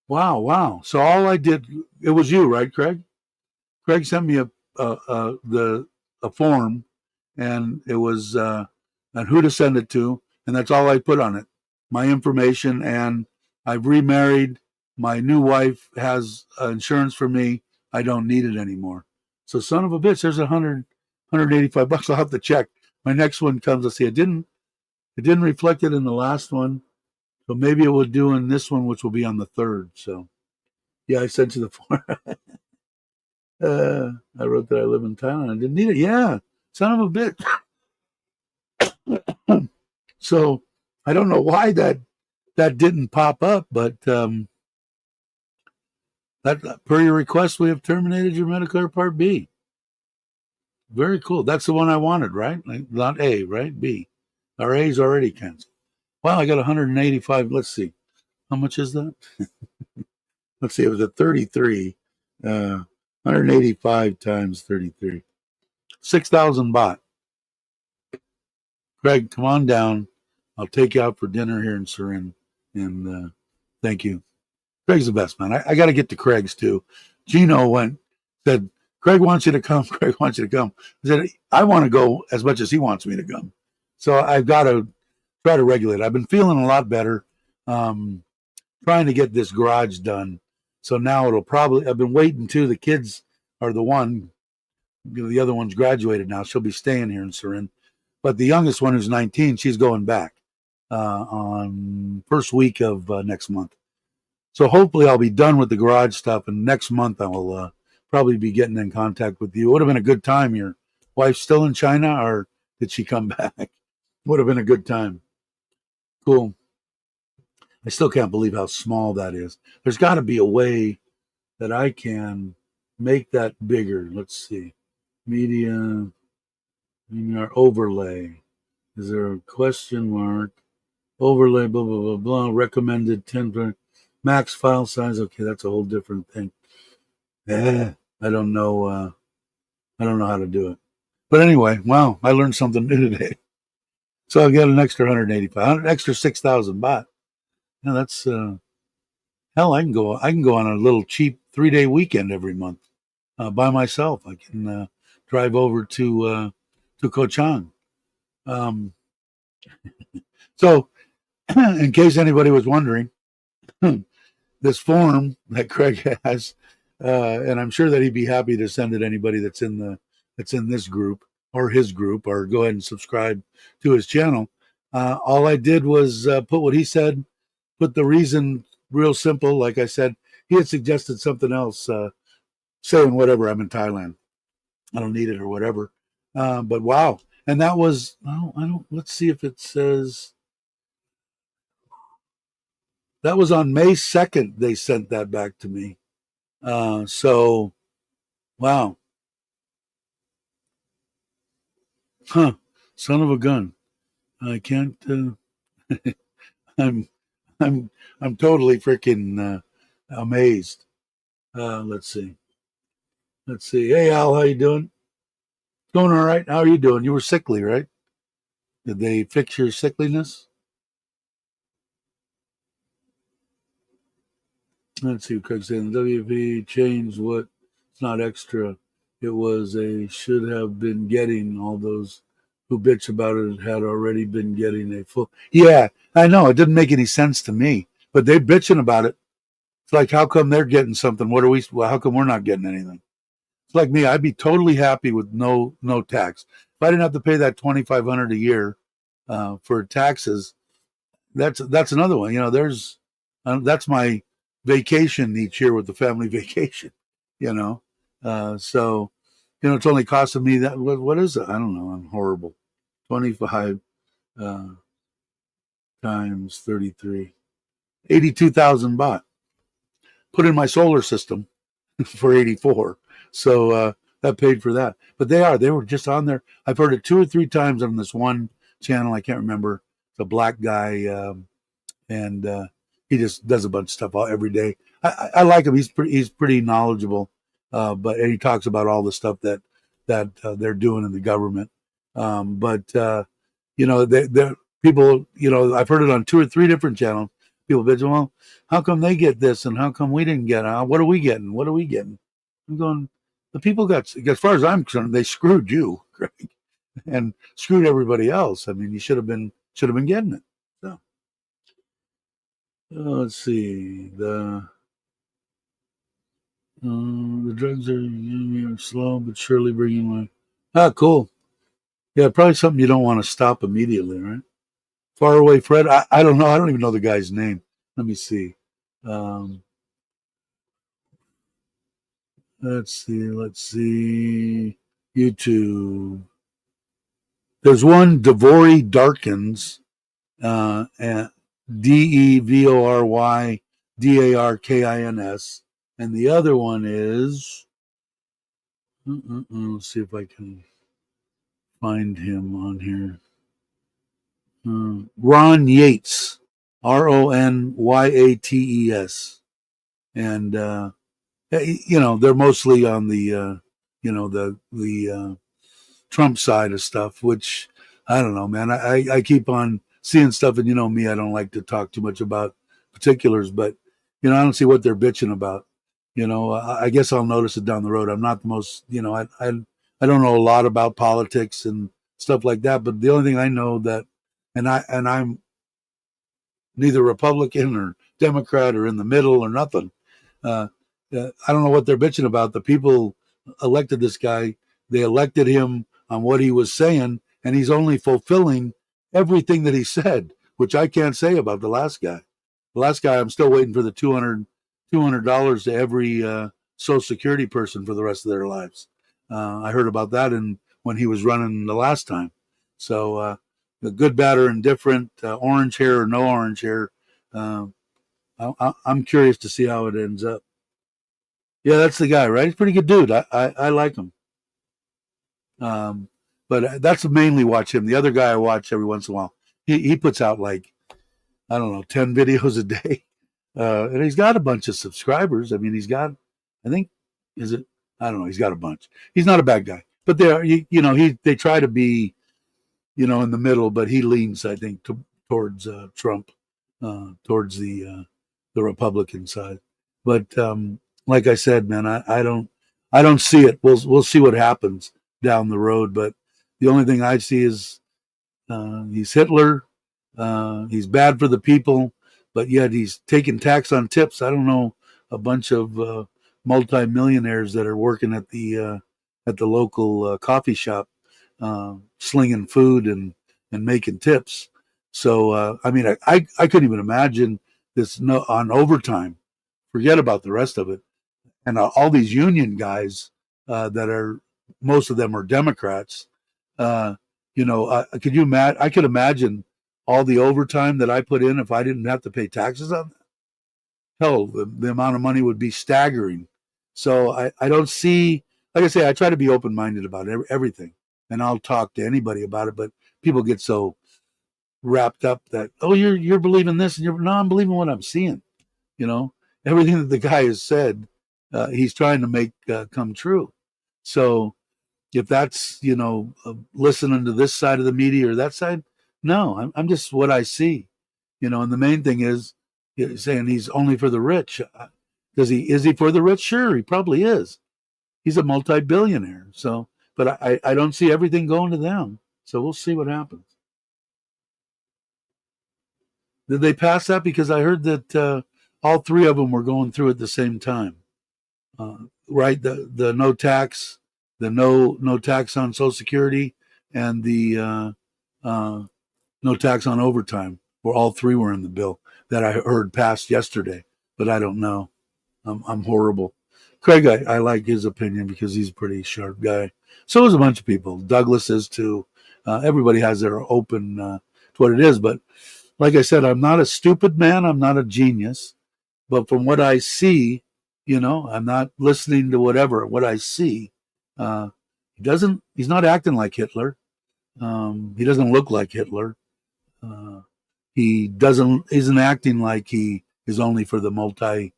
S1: Wow. So all I did, it was you, right, Craig? Craig sent me a form, and it was and who to send it to, and that's all I put on it. My information, and I've remarried. My new wife has insurance for me. I don't need it anymore. So son of a bitch, there's $185. I'll have to check. My next one comes. I'll see. It didn't reflect it in the last one, so maybe it will do in this one, which will be on the 3rd. So yeah, I sent you the form. I wrote that I live in Thailand. I didn't need it. Yeah, son of a bitch. So I don't know why that didn't pop up, but that per your request, we have terminated your Medicare Part B. Very cool. That's the one I wanted, right? Like, not A, right? B. Our A's already canceled. Wow, I got 185. Let's see. How much is that? Let's see. It was a 33. 185 times 33. 6,000 baht. Greg, come on down. I'll take you out for dinner here in Surin. And thank you. Craig's the best, man. I got to get to Craig's too. Gino said, Craig wants you to come. Craig wants you to come. I said, I want to go as much as he wants me to come. So I've got to try to regulate. I've been feeling a lot better, trying to get this garage done. So now I've been waiting too. The kids are the other one's graduated now. She'll be staying here in Surin. But the youngest one, who's 19, she's going back on first week of next month. So hopefully I'll be done with the garage stuff, and next month I will probably be getting in contact with you. It would have been a good time. Your wife's still in China, or did she come back? Would have been a good time. Cool. I still can't believe how small that is. There's got to be a way that I can make that bigger. Let's see. Media overlay. Is there a question mark? Overlay, blah, blah, blah, blah. Recommended 10 max file size. Okay, that's a whole different thing. I don't know. I don't know how to do it. But anyway, wow, I learned something new today. So I'll get an extra 185, extra 6,000 baht. Now that's hell. I can go on a little cheap 3-day weekend every month by myself. I can drive over to Koh Chang. So, in case anybody was wondering, this form that Craig has, And I'm sure that he'd be happy to send it to anybody that's in this group or his group, or go ahead and subscribe to his channel. All I did was put what he said, put the reason real simple. Like I said, he had suggested something else, saying whatever, I'm in Thailand, I don't need it or whatever. But wow, and that was, oh, I don't. Let's see if it says that was on May 2nd. They sent that back to me. So wow, huh? Son of a gun. I can't. I'm I'm I'm totally freaking amazed. Let's see. Let's see. Hey Al, how you doing? Going all right. How are you doing? You were sickly, right? Did they fix your sickliness? Let's see. Craig saying the WP changed what? It's not extra. It was a should have been getting. All those who bitch about it had already been getting a full. Yeah, I know. It didn't make any sense to me, but they're bitching about it. It's like, how come they're getting something? What are we? Well, how come we're not getting anything? It's like me. I'd be totally happy with no tax. If I didn't have to pay that $2,500 a year for taxes, that's another one. You know, there's that's my vacation each year with the family vacation. You know, so you know it's only costing me that. What is it? I don't know. I'm horrible. 25 uh, times 33, 82,000 baht. Put in my solar system for 84. So that paid for that. But they were just on there. I've heard it 2 or 3 times on this one channel. I can't remember. The black guy, and he just does a bunch of stuff every day. I like him. He's pretty knowledgeable. But and he talks about all the stuff that they're doing in the government. But you know, they people. You know, I've heard it on 2 or 3 different channels. People bitch, well, how come they get this and how come we didn't get it? What are we getting? What are we getting? I'm going, the people got, as far as I'm concerned, they screwed you, Greg, and screwed everybody else. I mean, you should have been getting it. So let's see. The drugs are slow but surely bringing my. Ah, cool. Yeah, probably something you don't want to stop immediately, right? Far away, Fred. I don't know. I don't even know the guy's name. Let me see. Um, let's see. Let's see. YouTube. There's one Devory Darkins, and DeVoryDarkins, and the other one is. Let's see if I can find him on here. Ron Yates, Ronyates, and you know they're mostly on the you know the Trump side of stuff, which I don't know, man. I keep on seeing stuff, and you know me, I don't like to talk too much about particulars, but you know I don't see what they're bitching about. You know, I guess I'll notice it down the road. I'm not the most, you know, I don't know a lot about politics and stuff like that, but the only thing I know that, and I'm neither Republican or Democrat or in the middle or nothing. Uh, I don't know what they're bitching about. The people elected this guy. They elected him on what he was saying, and he's only fulfilling everything that he said, which I can't say about the last guy. The last guy, I'm still waiting for the $200 to every Social Security person for the rest of their lives. I heard about that when he was running the last time. So the good, bad, or indifferent, orange hair or no orange hair. Uh, I'm curious to see how it ends up. Yeah, that's the guy, right? He's a pretty good dude. I like him. Um, but that's mainly watch him. The other guy I watch every once in a while. He puts out like I don't know 10 videos a day, and he's got a bunch of subscribers. I mean, he's got I think is it I don't know. He's got a bunch. He's not a bad guy, but you know they try to be you know in the middle, but he leans I think towards Trump, towards the Republican side. But like I said, man, I don't see it. We'll see what happens down the road. But the only thing I see is he's Hitler. He's bad for the people, but yet he's taking tax on tips. I don't know a bunch of multimillionaires that are working at the local coffee shop, slinging food and making tips. So I mean, I couldn't even imagine this no, on overtime. Forget about the rest of it. And all these union guys that are, most of them are Democrats. Uh, could you imagine? I could imagine all the overtime that I put in if I didn't have to pay taxes on that. Hell, the amount of money would be staggering. So I don't see, like I say, I try to be open minded about everything, and I'll talk to anybody about it. But people get so wrapped up that, oh, you're believing this, and you're no, I'm believing what I'm seeing. You know, everything that the guy has said, he's trying to make come true. So if that's listening to this side of the media or that side, no, I'm just what I see. And the main thing is saying he's only for the rich. Is he for the rich? Sure, he probably is. He's a multi-billionaire. So, but I don't see everything going to them. So we'll see what happens. Did they pass that? Because I heard that all three of them were going through at the same time. Right? The no tax, the no tax on Social Security, and the no tax on overtime. Where all three were in the bill that I heard passed yesterday, but I don't know. I'm horrible. Craig, I like his opinion because he's a pretty sharp guy. So is a bunch of people. Douglas is too. Everybody has their open to what it is. But like I said, I'm not a stupid man. I'm not a genius. But from what I see, I'm not listening to whatever. What I see, uh, he's not acting like Hitler. He doesn't look like Hitler. Uh, he isn't acting like he is only for the multi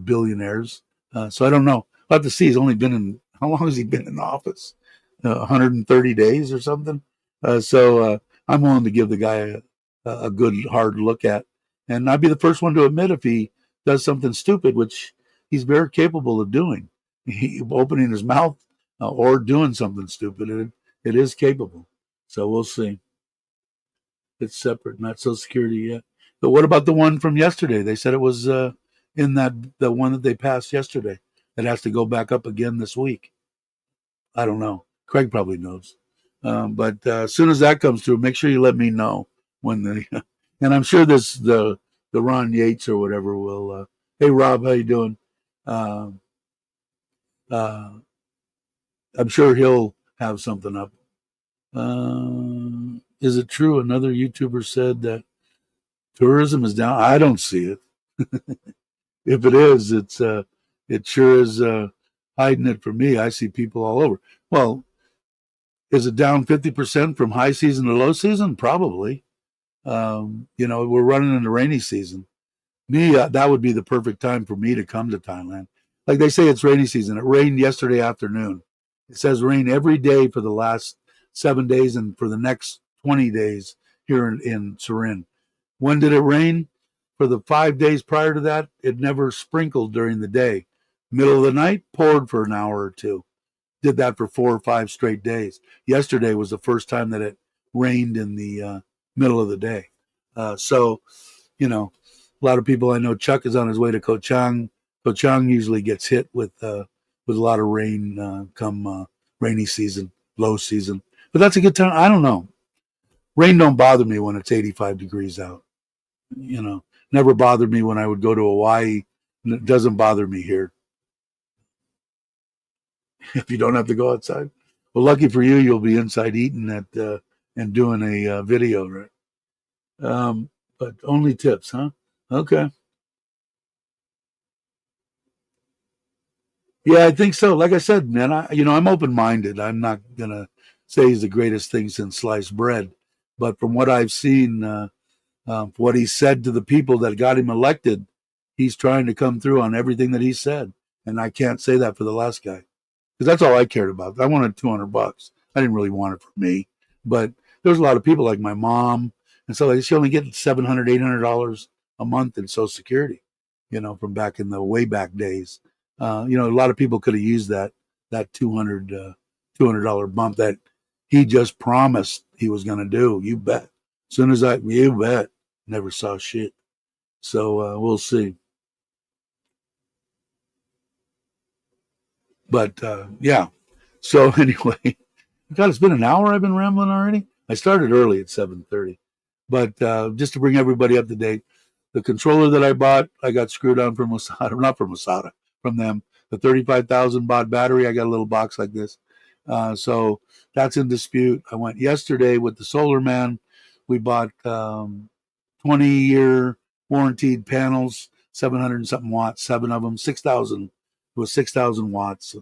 S1: billionaires. So I don't know. I'll have to see. He's only been in, how long has he been in office? 130 days or something. I'm willing to give the guy a good hard look at. And I'd be the first one to admit if he does something stupid, which he's very capable of doing. Opening his mouth or doing something stupid. It is capable. So we'll see. It's separate, not Social Security yet. But what about the one from yesterday? They said it was in the one that they passed yesterday. It has to go back up again this week. I don't know. Craig probably knows. But as soon as that comes through, make sure you let me know when the. And I'm sure the Ron Yates or whatever will. Hey Rob, how you doing? Uh, uh, I'm sure he'll have something up. Is it true? Another YouTuber said that tourism is down. I don't see it. If it is, it sure is hiding it from me. I see people all over. Well, is it down 50% from high season to low season? Probably. We're running into rainy season. Me, that would be the perfect time for me to come to Thailand. Like they say, it's rainy season. It rained yesterday afternoon. It says rain every day for the last 7 days and for the next 20 days here in Surin. When did it rain? For the 5 days prior to that, it never sprinkled during the day. Middle of the night, poured for an hour or two. Did that for 4 or 5 straight days. Yesterday was the first time that it rained in the middle of the day. So, a lot of people I know. Chuck is on his way to Koh Chang. Koh Chang usually gets hit with a lot of rain come rainy season, low season. But that's a good time. I don't know. Rain don't bother me when it's 85 degrees out. Never bothered me when I would go to Hawaii. And it doesn't bother me here if you don't have to go outside. Well, lucky for you, you'll be inside eating and doing a video, right? Um, but only tips, huh? Okay. Yeah, I think so. Like I said, man, I'm open minded. I'm not gonna say he's the greatest thing since sliced bread, but from what I've seen, what he said to the people that got him elected, he's trying to come through on everything that he said, and I can't say that for the last guy because that's all I cared about. I wanted $200. I didn't really want it for me, but there's a lot of people like my mom, and so she only get $700, $800 a month in Social Security, from back in the way back days. A lot of people could have used that $200 bump that he just promised he was going to do. You bet. As soon as you bet, never saw shit. So we'll see. But yeah. So anyway, God, it's been an hour. I've been rambling already. I started early at 7:30, but just to bring everybody up to date, the controller that I bought, I got screwed on from Masada, not from Masada, from them. The 35,000 baht battery, I got a little box like this. So that's in dispute. I went yesterday with the Solar Man. We bought 20-year warranted panels, 700 and something watts, seven of them, 6,000. It was 6,000 watts.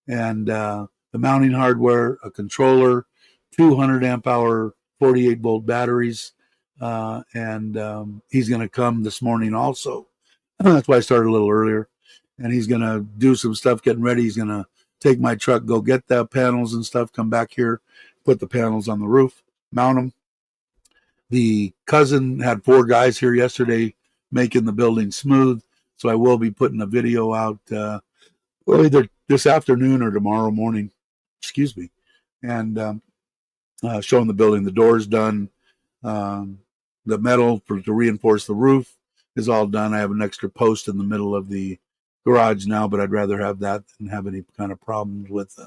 S1: And the mounting hardware, a controller, 200 amp hour, 48 volt batteries. And he's going to come this morning also. That's why I started a little earlier. And he's going to do some stuff getting ready. He's going to take my truck, go get the panels and stuff, come back here, put the panels on the roof, mount them. The cousin had 4 guys here yesterday making the building smooth. So I will be putting a video out either this afternoon or tomorrow morning. Excuse me. And showing the building. The door's done. The metal to reinforce the roof is all done. I have an extra post in the middle of the garage now, but I'd rather have that than have any kind of problems with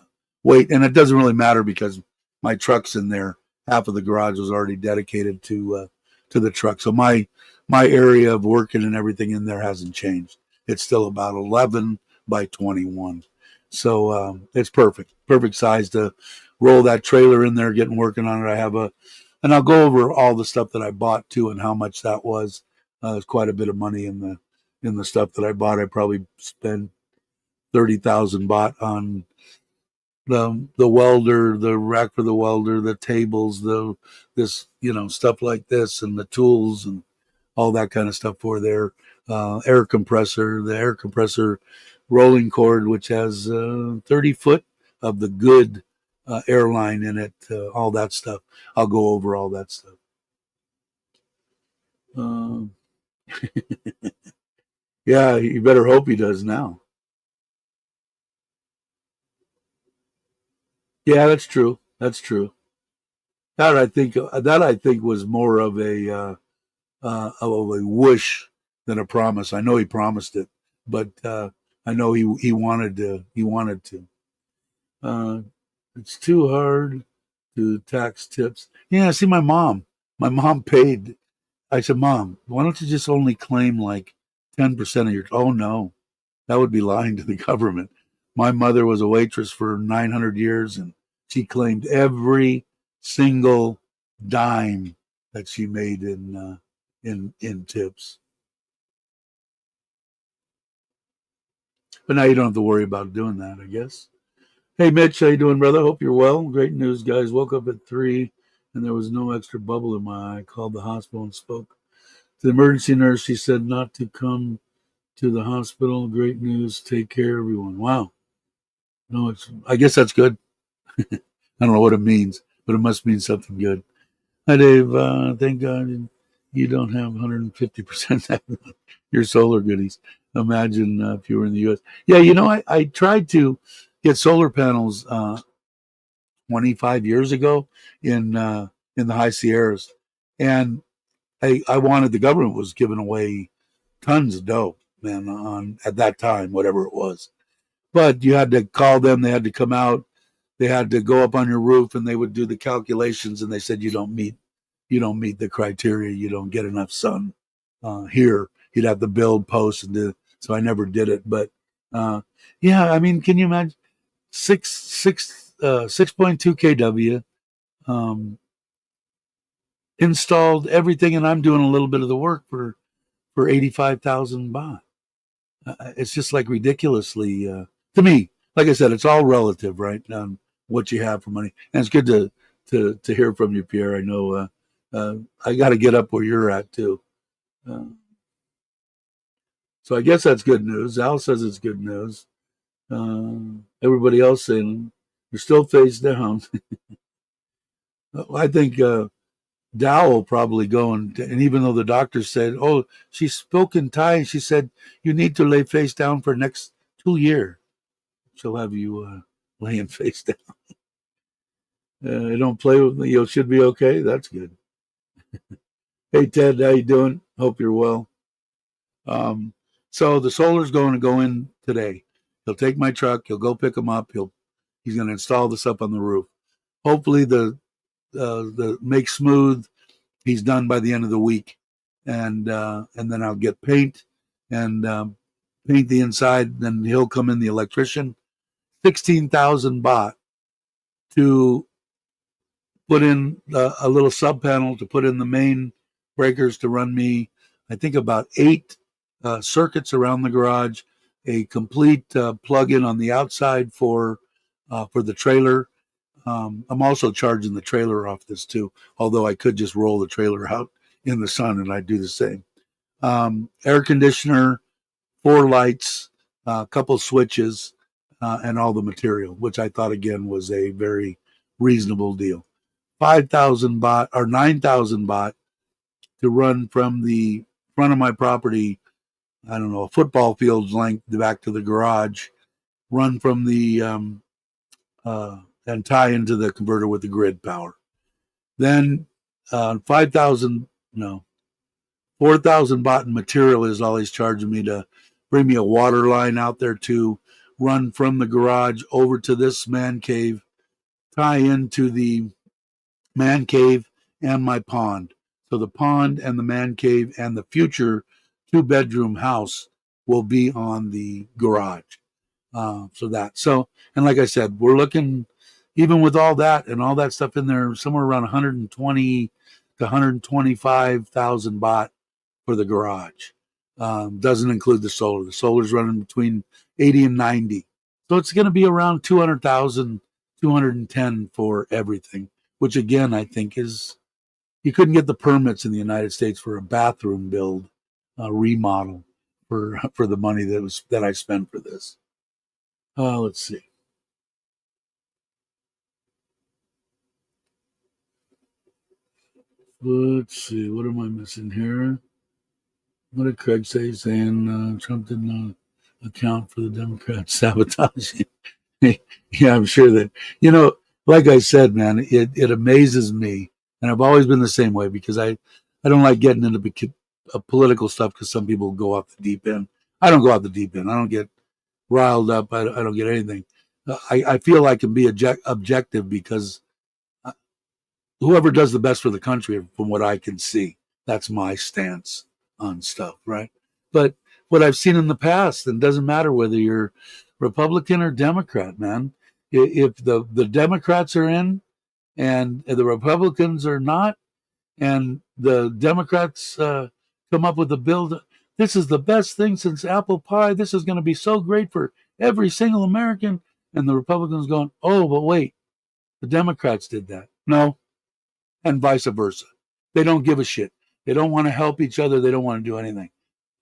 S1: weight. And it doesn't really matter because my truck's in there. Half of the garage was already dedicated to the truck. So my area of working and everything in there hasn't changed. It's still about 11 by 21. So it's perfect size to roll that trailer in there, getting working on it. I have and I'll go over all the stuff that I bought too and how much that was. There's quite a bit of money in the stuff that I bought. I probably spent 30,000 baht on the welder, the rack for the welder, the tables, this stuff like this, and the tools and all that kind of stuff for there. The air compressor rolling cord, which has 30 foot of the good airline in it, all that stuff. I'll go over all that stuff. Um, yeah, you better hope he does now. Yeah, that's true. That's true. That I think was more of a wish than a promise. I know he promised it, but I know he wanted to. He wanted to. Uh, it's too hard to tax tips. Yeah, see, my mom paid. I said, Mom, why don't you just only claim like 10% of your? Oh no, that would be lying to the government. My mother was a waitress for 900 years, and she claimed every single dime that she made in tips. But now you don't have to worry about doing that, I guess. Hey, Mitch, how you doing, brother? Hope you're well. Great news, guys. Woke up at 3, and there was no extra bubble in my eye. Called the hospital and spoke to the emergency nurse. She said not to come to the hospital. Great news. Take care, everyone. Wow. No, I guess that's good. I don't know what it means, but it must mean something good. Hi, Dave. Thank God you don't have 150% your solar goodies. Imagine if you were in the U.S. Yeah, I tried to get solar panels 25 years ago in the high Sierras, and I wanted the government was giving away tons of dough, man, on at that time, whatever it was. But you had to call them; they had to come out, they had to go up on your roof, and they would do the calculations, and they said you don't meet the criteria, you don't get enough sun here. You'd have to build posts and do. So I never did it, but yeah, I mean, can you imagine 6.2 kW installed everything, and I'm doing a little bit of the work for 85,000 baht. It's just like ridiculously to me. Like I said, it's all relative, right? What you have for money, and it's good to hear from you, Pierre. I know I got to get up where you're at too. Uh, so I guess that's good news. Al says it's good news. Everybody else saying you're still face down. I think Dow will probably go and even though the doctor said, "Oh, she spoke in Thai," she said, "You need to lay face down for next 2 years." She'll have you laying face down. Don't play with me. You should be okay. That's good. Hey Ted, how you doing? Hope you're well. Um, so the solar's going to go in today, He'll take my truck. He'll go pick them up. He's going to install this up on the roof. Hopefully the make smooth he's done by the end of the week, and then I'll get paint and paint the inside. Then he'll come in, the electrician. 16,000 baht to put in a little sub panel to put in the main breakers to run me, I think, about 8 circuits around the garage, a complete plug-in on the outside for the trailer. I'm also charging the trailer off this too, although I could just roll the trailer out in the sun and I'd do the same. Air conditioner, 4 lights, a couple switches, and all the material, which I thought again was a very reasonable deal. 5,000 baht or 9,000 baht to run from the front of my property, I don't know, a football field's length back to the garage, run from the and tie into the converter with the grid power. Then 4,000 baht in material is all he's charging me to bring me a water line out there to run from the garage over to this man cave, tie into the man cave and my pond. So the pond and the man cave and the future 2-bedroom house will be on the garage. And like I said, we're looking, even with all that and all that stuff in there, somewhere around 120 to 125,000 baht for the garage. Doesn't include the solar. The solar's running between 80 and 90. So it's going to be around 200,000, 210 for everything, which again, I think is, you couldn't get the permits in the United States for a bathroom build, remodel for the money that I spent for this. Let's see. What am I missing here? What did Craig say? Saying Trump did not account for the Democrats sabotaging. Yeah, I'm sure that, like I said, man, it amazes me. And I've always been the same way because I don't like getting into political stuff because some people go off the deep end. I don't go off the deep end. I don't get riled up. I don't get anything. I feel I can be objective because whoever does the best for the country, from what I can see, that's my stance on stuff, right? But what I've seen in the past, and it doesn't matter whether you're Republican or Democrat, man, if the Democrats are in and the Republicans are not, and the Democrats come up with a bill, this is the best thing since apple pie, this is going to be so great for every single American, and the Republicans going, oh, but wait, the Democrats did that. No, and vice versa. They don't give a shit. They don't want to help each other. They don't want to do anything.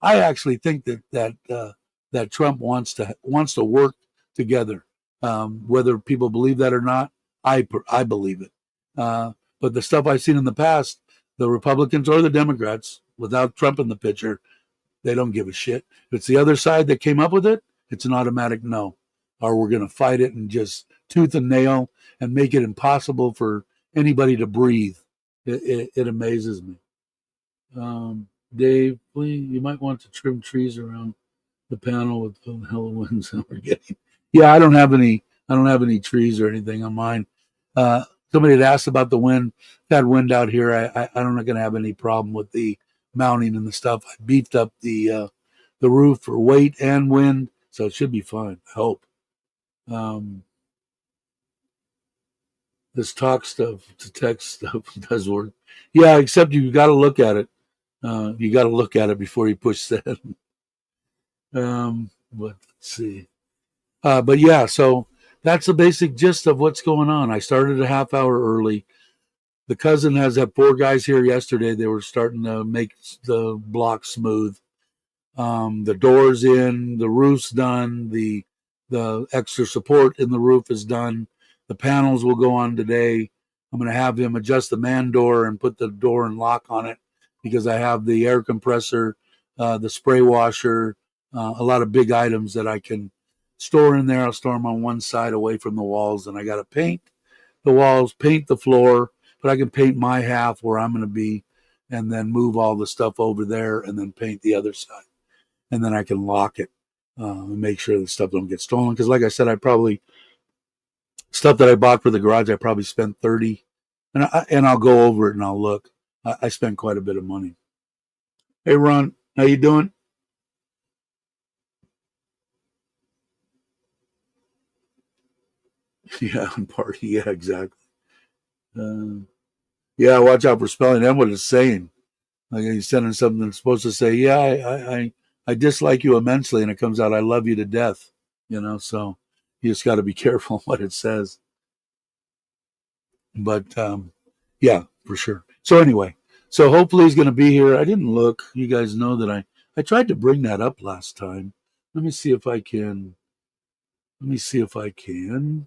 S1: I actually think that Trump wants to work together. Whether people believe that or not, I believe it. But the stuff I've seen in the past, the Republicans or the Democrats, without Trump in the picture, they don't give a shit. If it's the other side that came up with it, it's an automatic no. Or we're going to fight it and just tooth and nail and make it impossible for anybody to breathe. It amazes me. Dave, please, you might want to trim trees around the panel with the hell of winds that we're getting. Yeah, I don't have any trees or anything on mine. Somebody had asked about the wind. Had wind out here. I'm not going to have any problem with the mounting and the stuff. I beefed up the roof for weight and wind, so it should be fine. I hope. This talk stuff to text stuff does work. Yeah, except you got to look at it. You got to look at it before you push send. But let's see. But yeah, so that's the basic gist of what's going on. I started a half hour early. The cousin has had 4 guys here yesterday. They were starting to make the block smooth. The door's in, the roof's done, the extra support in the roof is done. The panels will go on today. I'm going to have him adjust the man door and put the door and lock on it because I have the air compressor, the spray washer, a lot of big items that I can store in there. I'll store them on one side away from the walls, and I got to paint the walls, paint the floor, but I can paint my half where I'm going to be and then move all the stuff over there and then paint the other side. And then I can lock it. and make sure the stuff don't get stolen. Because like I said, stuff that I bought for the garage, I probably spent 30, and I'll go over it and I'll look. I spent quite a bit of money. Hey Ron, how you doing? Yeah, party. Yeah, exactly. Uh, yeah, watch out for spelling. That's what it's saying. Like he's sending something that's supposed to say, "Yeah, I dislike you immensely," and it comes out, "I love you to death." So you just got to be careful what it says. But yeah, for sure. So anyway, so hopefully he's going to be here. I didn't look. You guys know that I tried to bring that up last time. Let me see if I can. Let me see if I can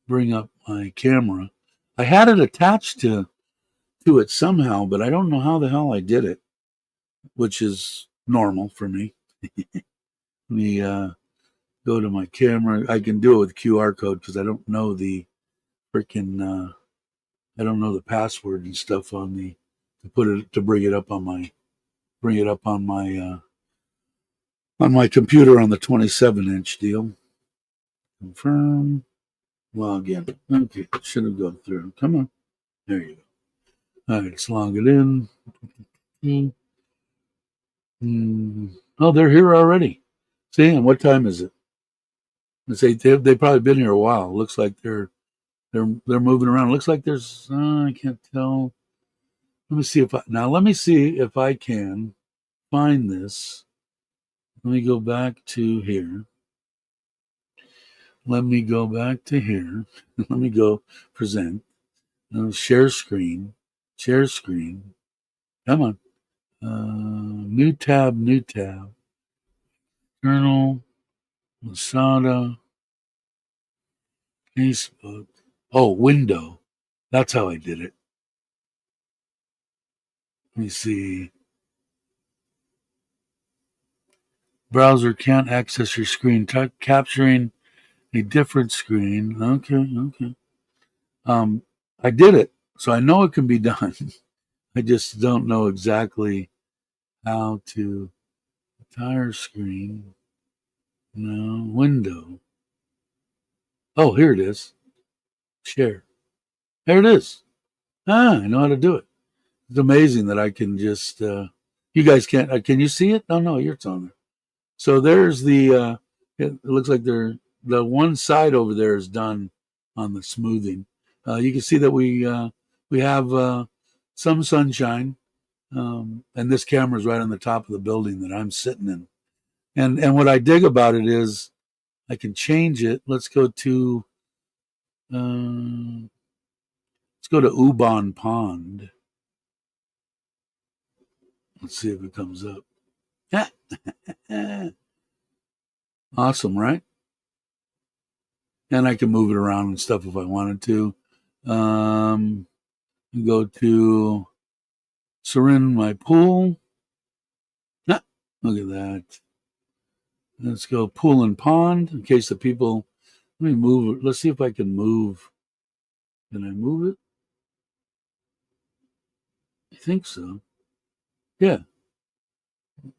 S1: bring up my camera. I had it attached to it somehow, but I don't know how the hell I did it, which is normal for me. Let me go to my camera. I can do it with QR code because I don't know the freaking I don't know the password and stuff on the to put it to bring it up on my computer on the 27-inch deal. Confirm. Log in. Okay, should have gone through. Come on. There you go. All right, let's log it in. Oh, they're here already. See, and what time is it? They've probably been here a while. Looks like they're moving around. Looks like there's I can't tell. Let me see if I can find this. Let me go back to here. Let me go back to here. Let me go present. Share screen. Share screen. Come on. New tab. New tab. Journal. Masada. Facebook. Oh, window. That's how I did it. Let me see. Browser can't access your screen. Capturing a different screen. Okay. Um, I did it, so I know it can be done. I just don't know exactly how to. Entire screen. No window. Oh, here it is. Share. There it is. I know how to do it. It's amazing that I can just. You guys can't. Can you see it? No, you're on there. So there's the. It looks like the one side over there is done on the smoothing. You can see that we have some sunshine, and this camera is right on the top of the building that I'm sitting in. And what I dig about it is I can change it. Uh, let's go to Ubon Pond. Let's see if it comes up. Awesome, right? And I can move it around and stuff if I wanted to. Go to Serin, my pool. Ah, look at that. Let's go pool and pond in case the people. Let me move it. Let's see if I can move. Can I move it? I think so. Yeah,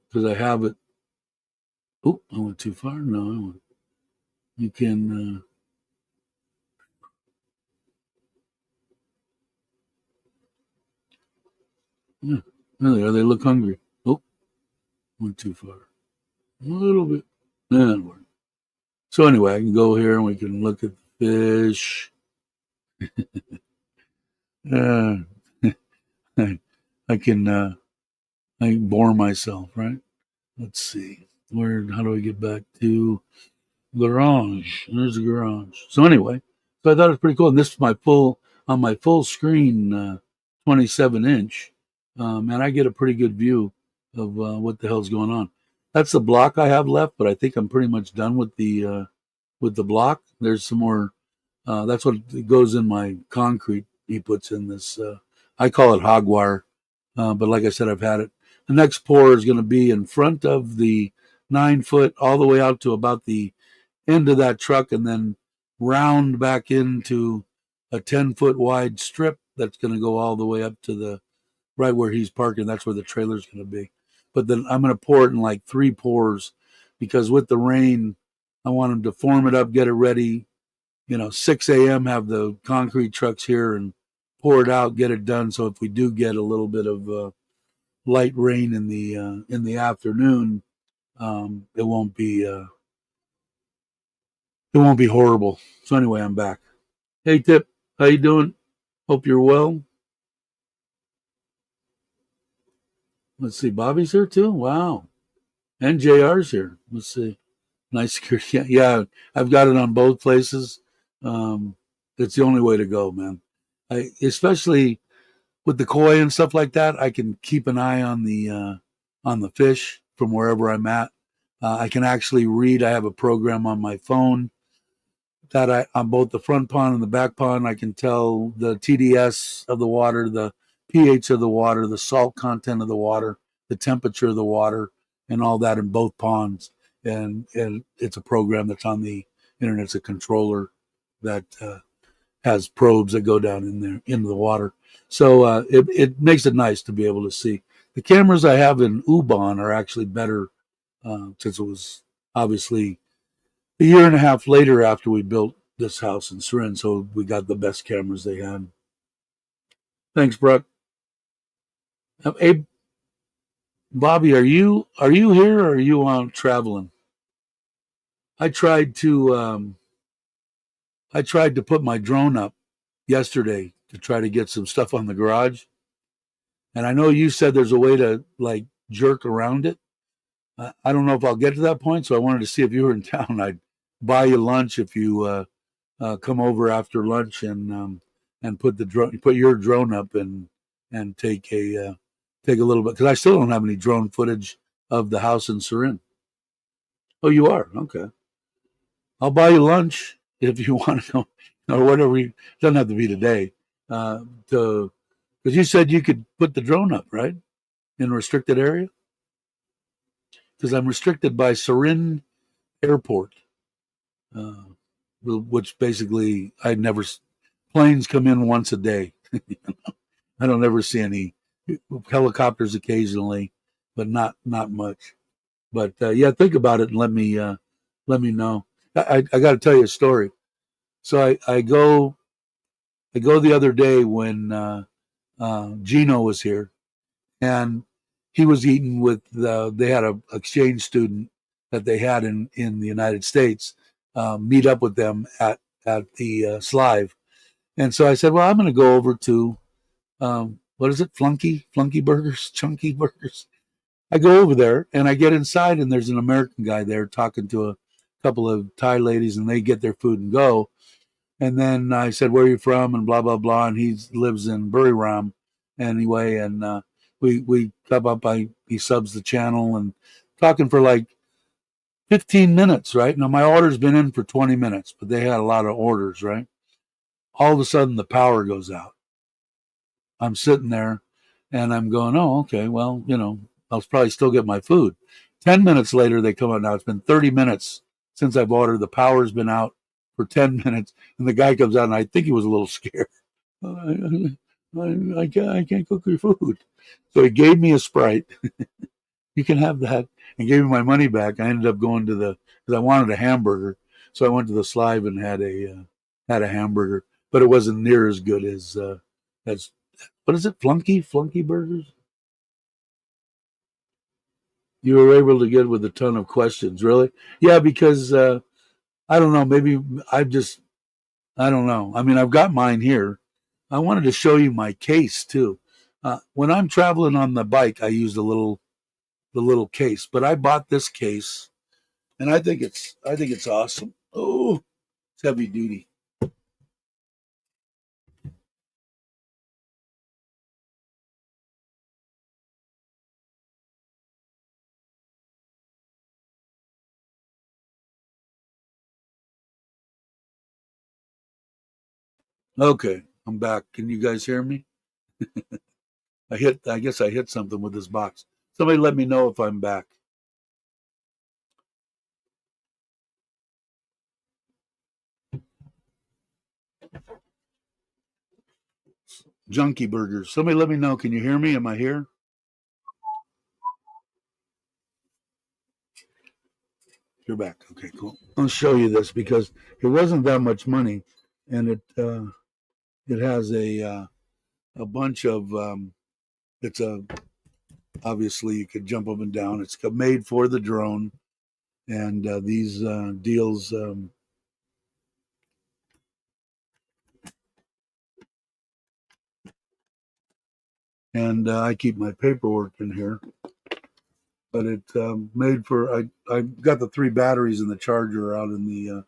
S1: because I have it. Oh, I went too far. No, I went. You can. Yeah, there they are. They look hungry. Oh, went too far. A little bit. That'll work. So anyway, I can go here and we can look at the fish. Uh, I can I can bore myself, right? Let's see. How do I get back to garage? There's the garage. So anyway, so I thought it was pretty cool. And this is my full screen 27-inch. And I get a pretty good view of what the hell's going on. That's the block I have left, but I think I'm pretty much done with the block. There's some more. That's what goes in my concrete. He puts in this. I call it hog wire, but like I said, I've had it. The next pour is going to be in front of the 9 foot, all the way out to about the end of that truck, and then round back into a 10-foot wide strip that's going to go all the way up to the right where he's parking. That's where the trailer's going to be. But then I'm going to pour it in like 3 pours because with the rain, I want them to form it up, get it ready. 6 a.m. have the concrete trucks here and pour it out, get it done. So if we do get a little bit of light rain in the afternoon, it won't be horrible. So anyway, I'm back. Hey Tip, how you doing? Hope you're well. Let's see, Bobby's here too. Wow, and JR's here. Let's see. Nice security. Yeah, I've got it on both places. Um, it's the only way to go, man. Especially with the koi and stuff like that, I can keep an eye on the fish from wherever I'm at. I can actually read. I have a program on my phone that on both the front pond and the back pond, I can tell the TDS of the water, the pH of the water, the salt content of the water, the temperature of the water, and all that in both ponds. And it's a program that's on the internet. It's a controller that has probes that go down in there into the water. So it makes it nice to be able to see. The cameras I have in Ubon are actually better since it was obviously a year and a half later after we built this house in Surin, so we got the best cameras they had. Thanks, Brooke. Hey, Bobby, are you here or are you on traveling? I tried to put my drone up yesterday to try to get some stuff on the garage, and I know you said there's a way to like jerk around it. I don't know if I'll get to that point, so I wanted to see if you were in town. I'd buy you lunch if you come over after lunch and put your drone up and take a little bit because I still don't have any drone footage of the house in Surin. Oh, you are okay. I'll buy you lunch if you want to go or whatever. It doesn't have to be today. To Because you said you could put the drone up right in a restricted area because I'm restricted by Surin Airport, uh, which basically I never planes come in once a day. I don't ever see any helicopters occasionally, but not much. But yeah, think about it and let me know. I got to tell you a story. So I go the other day when Gino was here, and he was eating with they had a exchange student that they had in the United States meet up with them at the Slive, and so I said, well, I'm going to go over to what is it, Flunky Burgers, Chunky Burgers. I go over there and I get inside, and there's an American guy there talking to a couple of Thai ladies, and they get their food and go. And then I said, "Where are you from?" and blah blah blah. And he lives in Buriram, anyway. And we come up. He subs the channel and talking for like 15 minutes. Right now, my order's been in for 20 minutes, but they had a lot of orders. Right. All of a sudden, the power goes out. I'm sitting there, and I'm going, "Oh, okay. Well, I'll probably still get my food." 10 minutes later, they come out. Now it's been 30 minutes since I've ordered. The power's been out for 10 minutes, and the guy comes out, and I think he was a little scared. I can't cook your food. So he gave me a Sprite. You can have that, and gave me my money back. I ended up going to because I wanted a hamburger, so I went to the Slive and had a hamburger, but it wasn't near as good as what is it, Flunky Burgers. You were able to get with a ton of questions, really? Yeah, because I don't know. Maybe I don't know. I mean, I've got mine here. I wanted to show you my case too. When I'm traveling on the bike, I use the little case, but I bought this case, and I think it's awesome. Oh, it's heavy duty. Okay, I'm back. Can you guys hear me? I guess I hit something with this box. Somebody let me know if I'm back. Junkie burgers. Somebody let me know. Can you hear me? Am I here? You're back. Okay, cool. I'll show you this because it wasn't that much money, and it has a bunch of it's a obviously you could jump up and down. It's made for the drone, and these deals. And I keep my paperwork in here, but it's made for. I got the 3 batteries and the charger out in the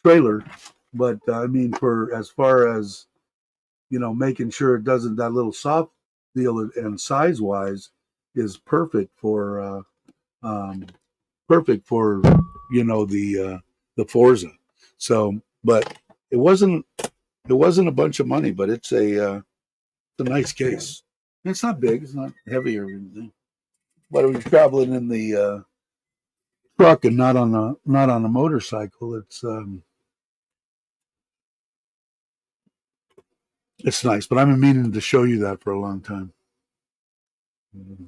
S1: trailer, but I mean for as far as making sure it doesn't that little soft deal and size wise is perfect for the Forza. So, but it wasn't a bunch of money, but it's a nice case. It's not big, it's not heavy or anything. But if you're traveling in the truck and not on a motorcycle, it's nice. But I've been meaning to show you that for a long time.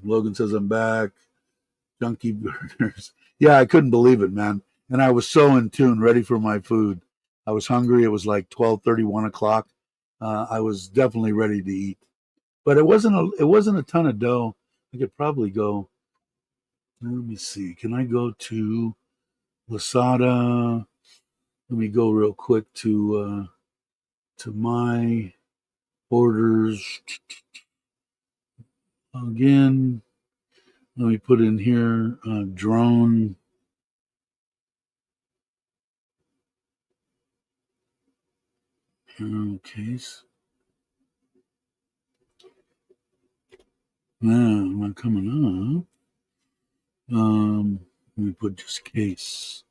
S1: Logan says I'm back. Junkie burgers. Yeah, I couldn't believe it, man. And I was so in tune, ready for my food. I was hungry. It was like 12:30, 1 o'clock. I was definitely ready to eat. But it wasn't a ton of dough. I could probably go. Let me see. Can I go to Lasada? Let me go real quick to my orders again. Let me put in here drone. Okay. Now, am I coming up? Let me put just case.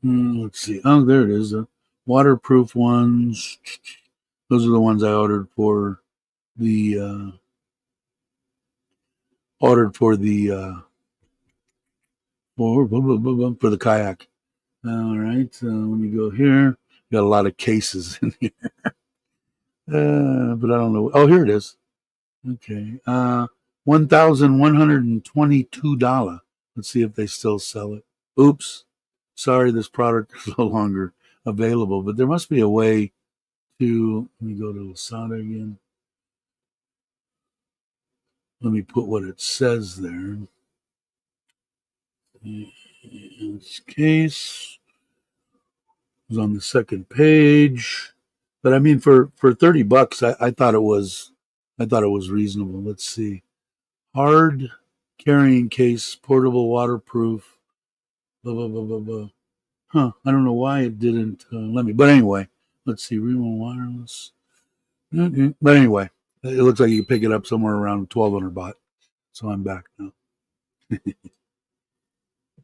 S1: Let's see. Oh, there it is. The waterproof ones. Those are the ones I ordered for the for the kayak. All right. Let me go here. Got a lot of cases in here, but I don't know. Oh, here it is. Okay. $1,122. Let's see if they still sell it. Oops. Sorry, this product is no longer available, but there must be a way to. Let me go to Lasada again. Let me put what it says there. This case was on the second page, but I mean for $30, I thought it was reasonable. Let's see, hard carrying case, portable, waterproof. Blah blah blah blah blah. Huh? I don't know why it didn't let me. But anyway, let's see, remote wireless. But anyway, it looks like you can pick it up somewhere around 1,200 baht. So I'm back now.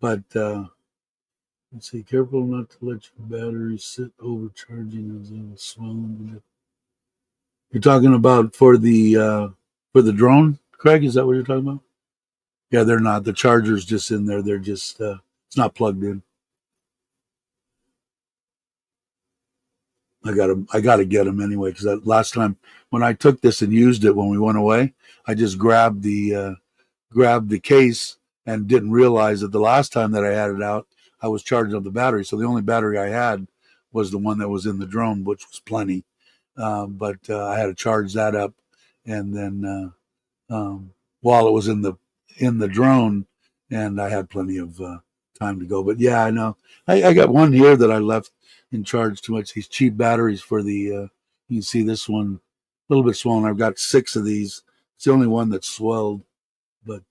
S1: But let's see, careful not to let your battery sit overcharging as it will swell. You're talking about for the drone, Craig? Is that what you're talking about? Yeah, they're not. The charger's just in there. They're just it's not plugged in. I gotta get them anyway because last time when I took this and used it when we went away, I just grabbed the case and didn't realize that the last time that I had it out, I was charging up the battery. So the only battery I had was the one that was in the drone, which was plenty. But I had to charge that up, and then while it was in the drone, and I had plenty of time to go. But yeah, I know I got one here that I left in charge too much. These cheap batteries for the you can see this one a little bit swollen. I've got 6 of these. It's the only one that's swelled, but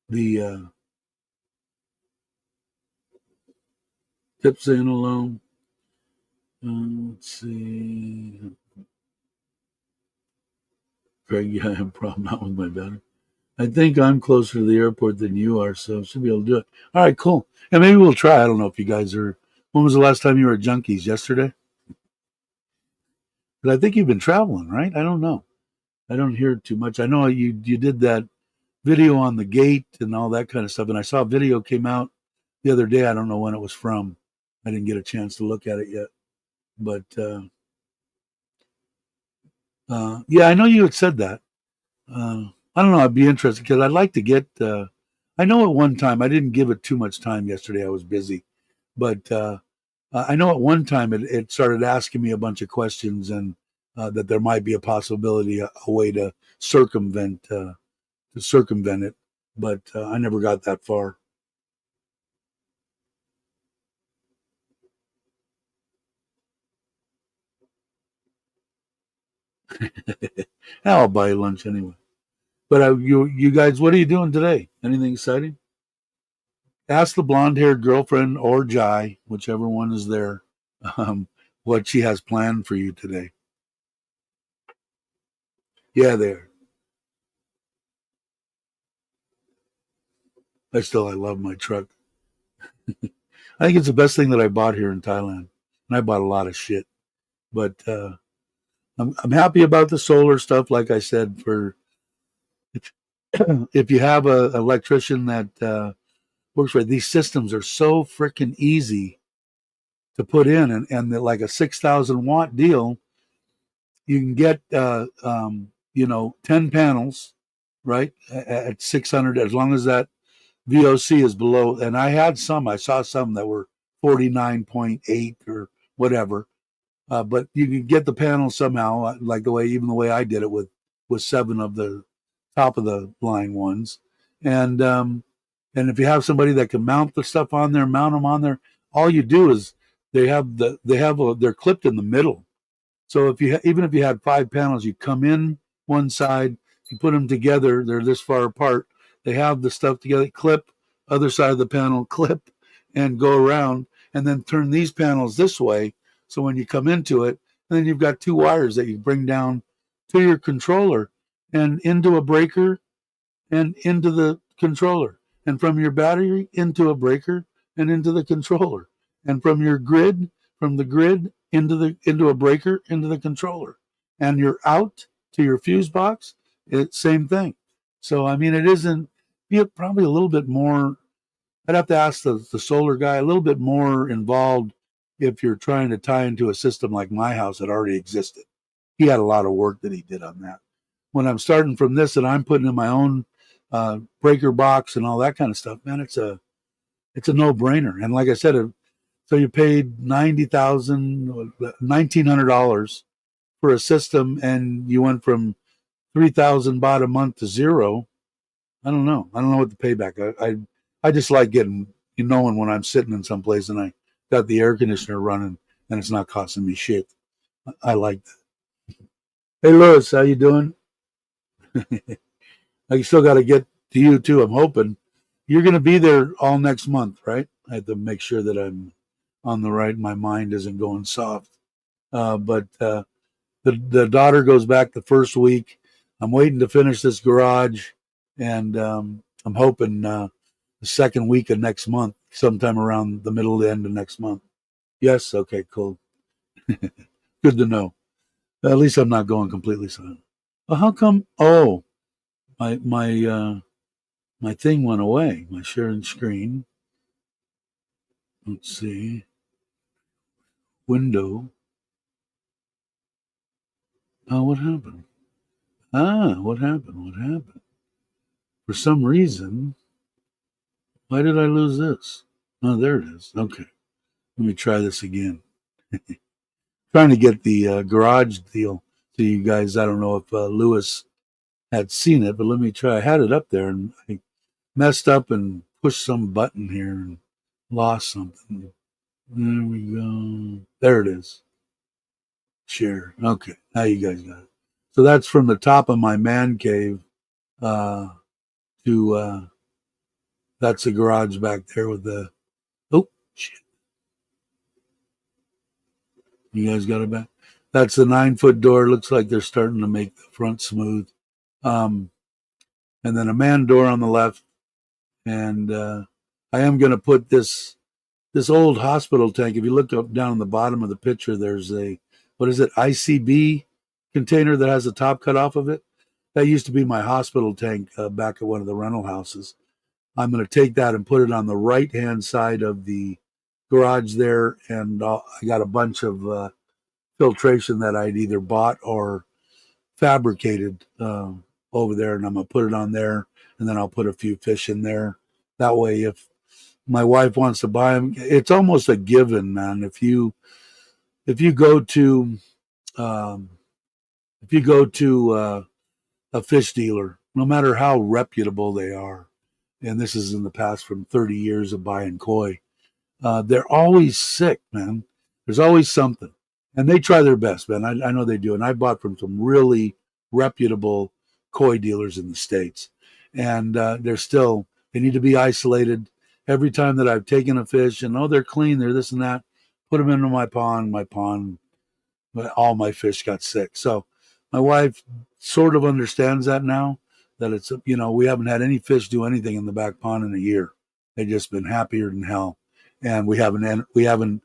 S1: the tips in alone. Let's see. Craig, yeah, I have a problem out with my battery. I think I'm closer to the airport than you are, so I should be able to do it. All right, cool. And maybe we'll try. I don't know if you guys are. When was the last time you were at Junkies? Yesterday? But I think you've been traveling, right? I don't know. I don't hear too much. I know you did that video on the gate and all that kind of stuff, and I saw a video came out the other day. I don't know when it was from. I didn't get a chance to look at it yet, but yeah, I know you had said that. I don't know. I'd be interested because I'd like to get. I know at one time I didn't give it too much time yesterday. I was busy, but I know at one time it started asking me a bunch of questions and that there might be a possibility, a way to circumvent it, but I never got that far. I'll buy you lunch anyway. But you guys, what are you doing today? Anything exciting? Ask the blonde-haired girlfriend or Jai, whichever one is there, um, what she has planned for you today. Yeah, there. I love my truck. I think it's the best thing that I bought here in Thailand, and I bought a lot of shit. But I'm happy about the solar stuff. Like I said, for if, if you have a electrician that works right, these systems are so freaking easy to put in, and like a 6,000 watt deal, you can get 10 panels, right, at 600, as long as that VOC is below. And I saw some that were 49.8 or whatever. But you can get the panel somehow, like even the way I did it with seven of the top of the line ones, and if you have somebody that can mount the stuff on there, mount them on there. All you do is they're clipped in the middle. So even if you had 5 panels, you come in one side, you put them together. They're this far apart. They have the stuff together. Clip other side of the panel, clip, and go around, and then turn these panels this way. So when you come into it, and then you've got 2 wires that you bring down to your controller and into a breaker and into the controller, and from your battery into a breaker and into the controller, and from the grid into a breaker into the controller, and you're out to your fuse box. It's same thing. So I mean, it isn't. Be probably a little bit more. I'd have to ask the solar guy a little bit more involved if you're trying to tie into a system like my house that already existed. He had a lot of work that he did on that. When I'm starting from this and I'm putting in my own breaker box and all that kind of stuff, man, it's a no brainer. And like I said, so you paid 90,000, $1,900 for a system, and you went from 3,000 baht a month to zero. I don't know. I don't know what the payback. I just like getting knowing when I'm sitting in some place and I got the air conditioner running and it's not costing me shit. I like that. Hey, Lewis, how you doing? I still got to get to you too. I'm hoping you're going to be there all next month, right? I have to make sure that I'm on the right. My mind isn't going soft. But the daughter goes back the first week. I'm waiting to finish this garage, and I'm hoping the second week of next month, sometime around the middle to end of next month. Yes. Okay. Cool. Good to know. At least I'm not going completely silent. Well, how come? Oh, my thing went away. My sharing screen. Let's see. Window. Oh, what happened? What happened? What happened? For some reason, why did I lose this? Oh, there it is. Okay. Let me try this again. Trying to get the garage deal to you guys. I don't know if Lewis had seen it, but let me try. I had it up there and I messed up and pushed some button here and lost something. There we go. There it is. Share. Okay. Now you guys got it. So that's from the top of my man cave uh, to that's the garage back there with the. Oh, shit. You guys got it back? That's the 9 foot door. Looks like they're starting to make the front smooth. Um, and then a man door on the left. And I am going to put this old hospital tank. If you look up down on the bottom of the picture, there's a what is it, ICB container that has the top cut off of it. That used to be my hospital tank back at one of the rental houses. I'm going to take that and put it on the right hand side of the garage there, and I got a bunch of filtration that I'd either bought or fabricated over there, and I'm going to put it on there, and then I'll put a few fish in there That way, if my wife wants to buy them, it's almost a given, man. If you go to um, if you go to a fish dealer, no matter how reputable they are, and this is in the past from 30 years of buying koi, they're always sick, man. There's always something. And they try their best, man. I know they do. And I bought from some really reputable koi dealers in the States. And they need to be isolated. Every time that I've taken a fish and, oh, they're clean, they're this and that, put them into my pond, all my fish got sick. So my wife sort of understands that now, that it's, we haven't had any fish do anything in the back pond in a year. They've just been happier than hell. And we haven't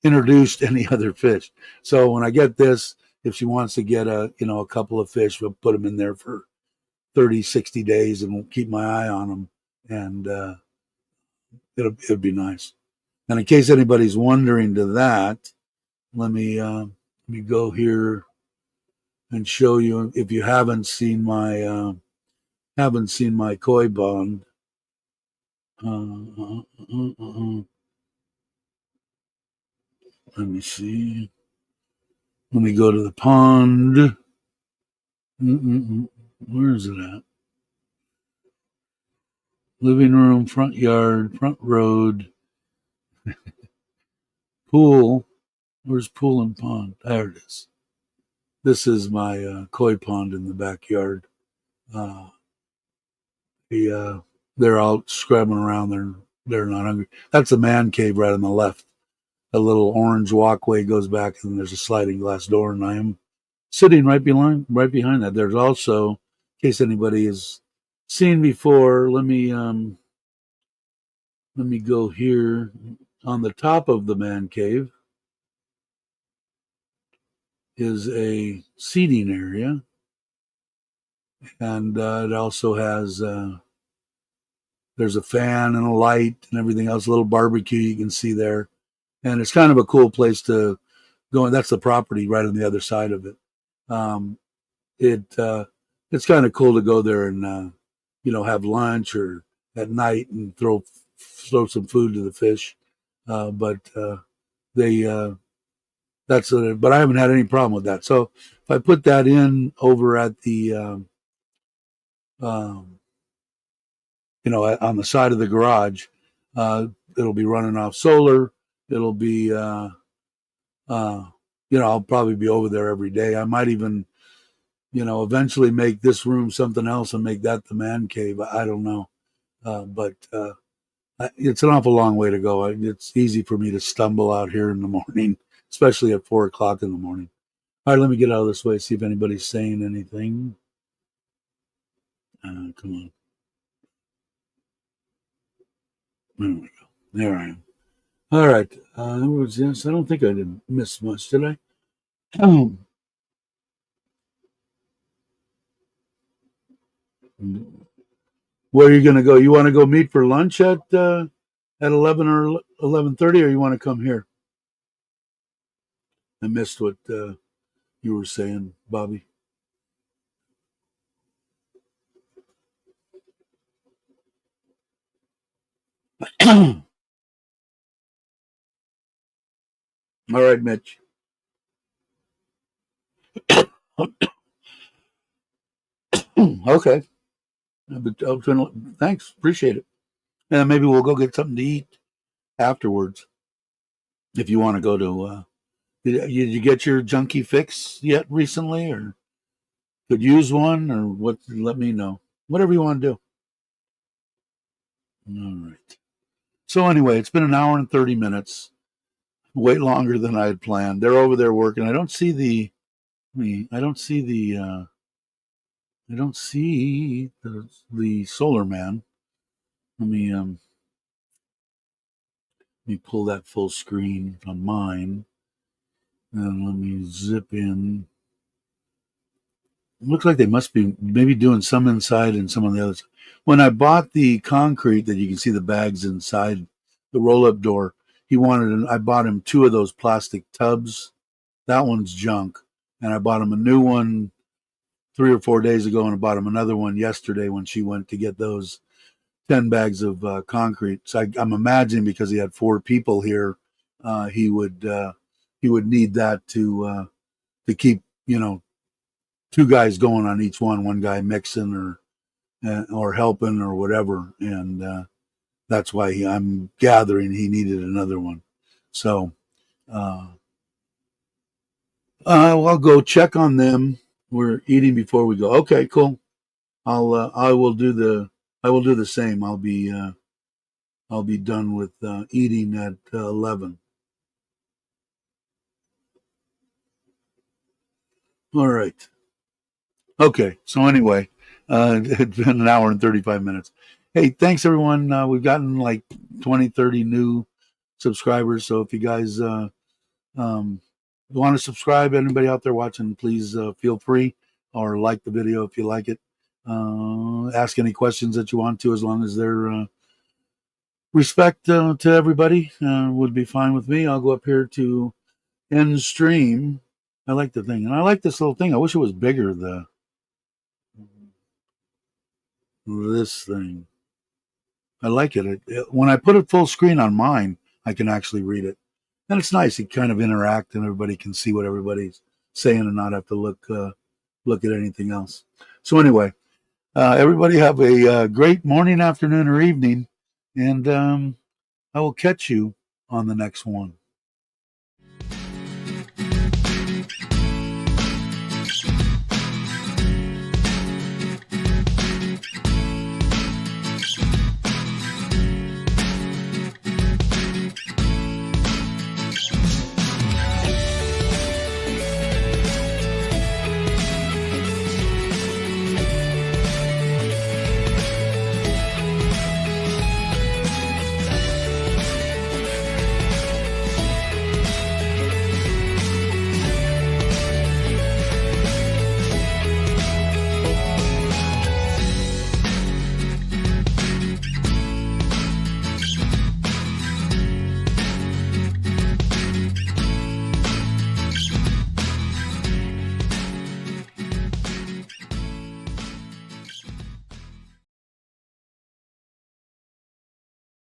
S1: introduced any other fish. So when I get this, if she wants to get a couple of fish, we'll put them in there for 30, 60 days and we'll keep my eye on them. And it'll be nice. And in case anybody's wondering to that, let me go here and show you, if you haven't seen my koi pond. Let me see. Let me go to the pond. Where is it at? Living room, front yard, front road, pool. Where's pool and pond? There it is. This is my koi pond in the backyard. Uh, they're out scrabbling around. They're not hungry. That's a man cave right on the left. A little orange walkway goes back, and there's a sliding glass door, and I am sitting right behind that. There's also, in case anybody has seen before, let me go here. On the top of the man cave is a seating area, and it also has there's a fan and a light and everything else. A little barbecue you can see there, and it's kind of a cool place to go. And that's the property right on the other side of it. Um, it's kind of cool to go there and have lunch or at night and throw some food to the fish. But they but I haven't had any problem with that. So if I put that in over at the um, on the side of the garage, it'll be running off solar. It'll be I'll probably be over there every day. I might even eventually make this room something else and make that the man cave. I don't know, but it's an awful long way to go. It's easy for me to stumble out here in the morning, especially at 4 o'clock in the morning. All right, let me get out of this way, see if anybody's saying anything. Come on. There we go. There I am. All right. Was this? I don't think I did miss much, did I? Where are you going to go? You want to go meet for lunch at 11 or 11:30, or you want to come here? I missed what you were saying, Bobby. All right, Mitch. Okay. Thanks. Appreciate it. And maybe we'll go get something to eat afterwards. If you want to go to, did you get your junkie fix yet recently, or could use one, or what? Let me know. Whatever you want to do. All right. So anyway, it's been an hour and 30 minutes. Way longer than I had planned. They're over there working. I don't see the. I don't see the. I don't see the solar man. Let me pull that full screen on mine, and let me zip in. It looks like they must be maybe doing some inside and some on the other side. When I bought the concrete that you can see the bags inside the roll-up door, I bought him two of those plastic tubs. That one's junk, and I bought him a new one 3 or 4 days ago, and I bought him another one yesterday when she went to get those 10 bags of concrete. So I'm imagining because he had 4 people here, he would need that to keep, 2 guys going on each one guy mixing or helping or whatever. And that's why I'm gathering he needed another one. So I'll go check on them. We're eating before we go. Okay, cool. I will do the same. I'll be done with eating at 11. All right. Okay. So anyway, it's been an hour and 35 minutes. Hey, thanks everyone. We've gotten like 20, 30 new subscribers. So if you guys um, want to subscribe, anybody out there watching, please feel free, or like the video if you like it. Ask any questions that you want to, as long as they're respect to everybody, would be fine with me. I'll go up here to end stream. I like the thing, and I like this little thing. I wish it was bigger. This thing, I like it. When I put it full screen on mine, I can actually read it, and it's nice. You kind of interact, and everybody can see what everybody's saying, and not have to look at anything else. So anyway, everybody have a great morning, afternoon, or evening, and I will catch you on the next one.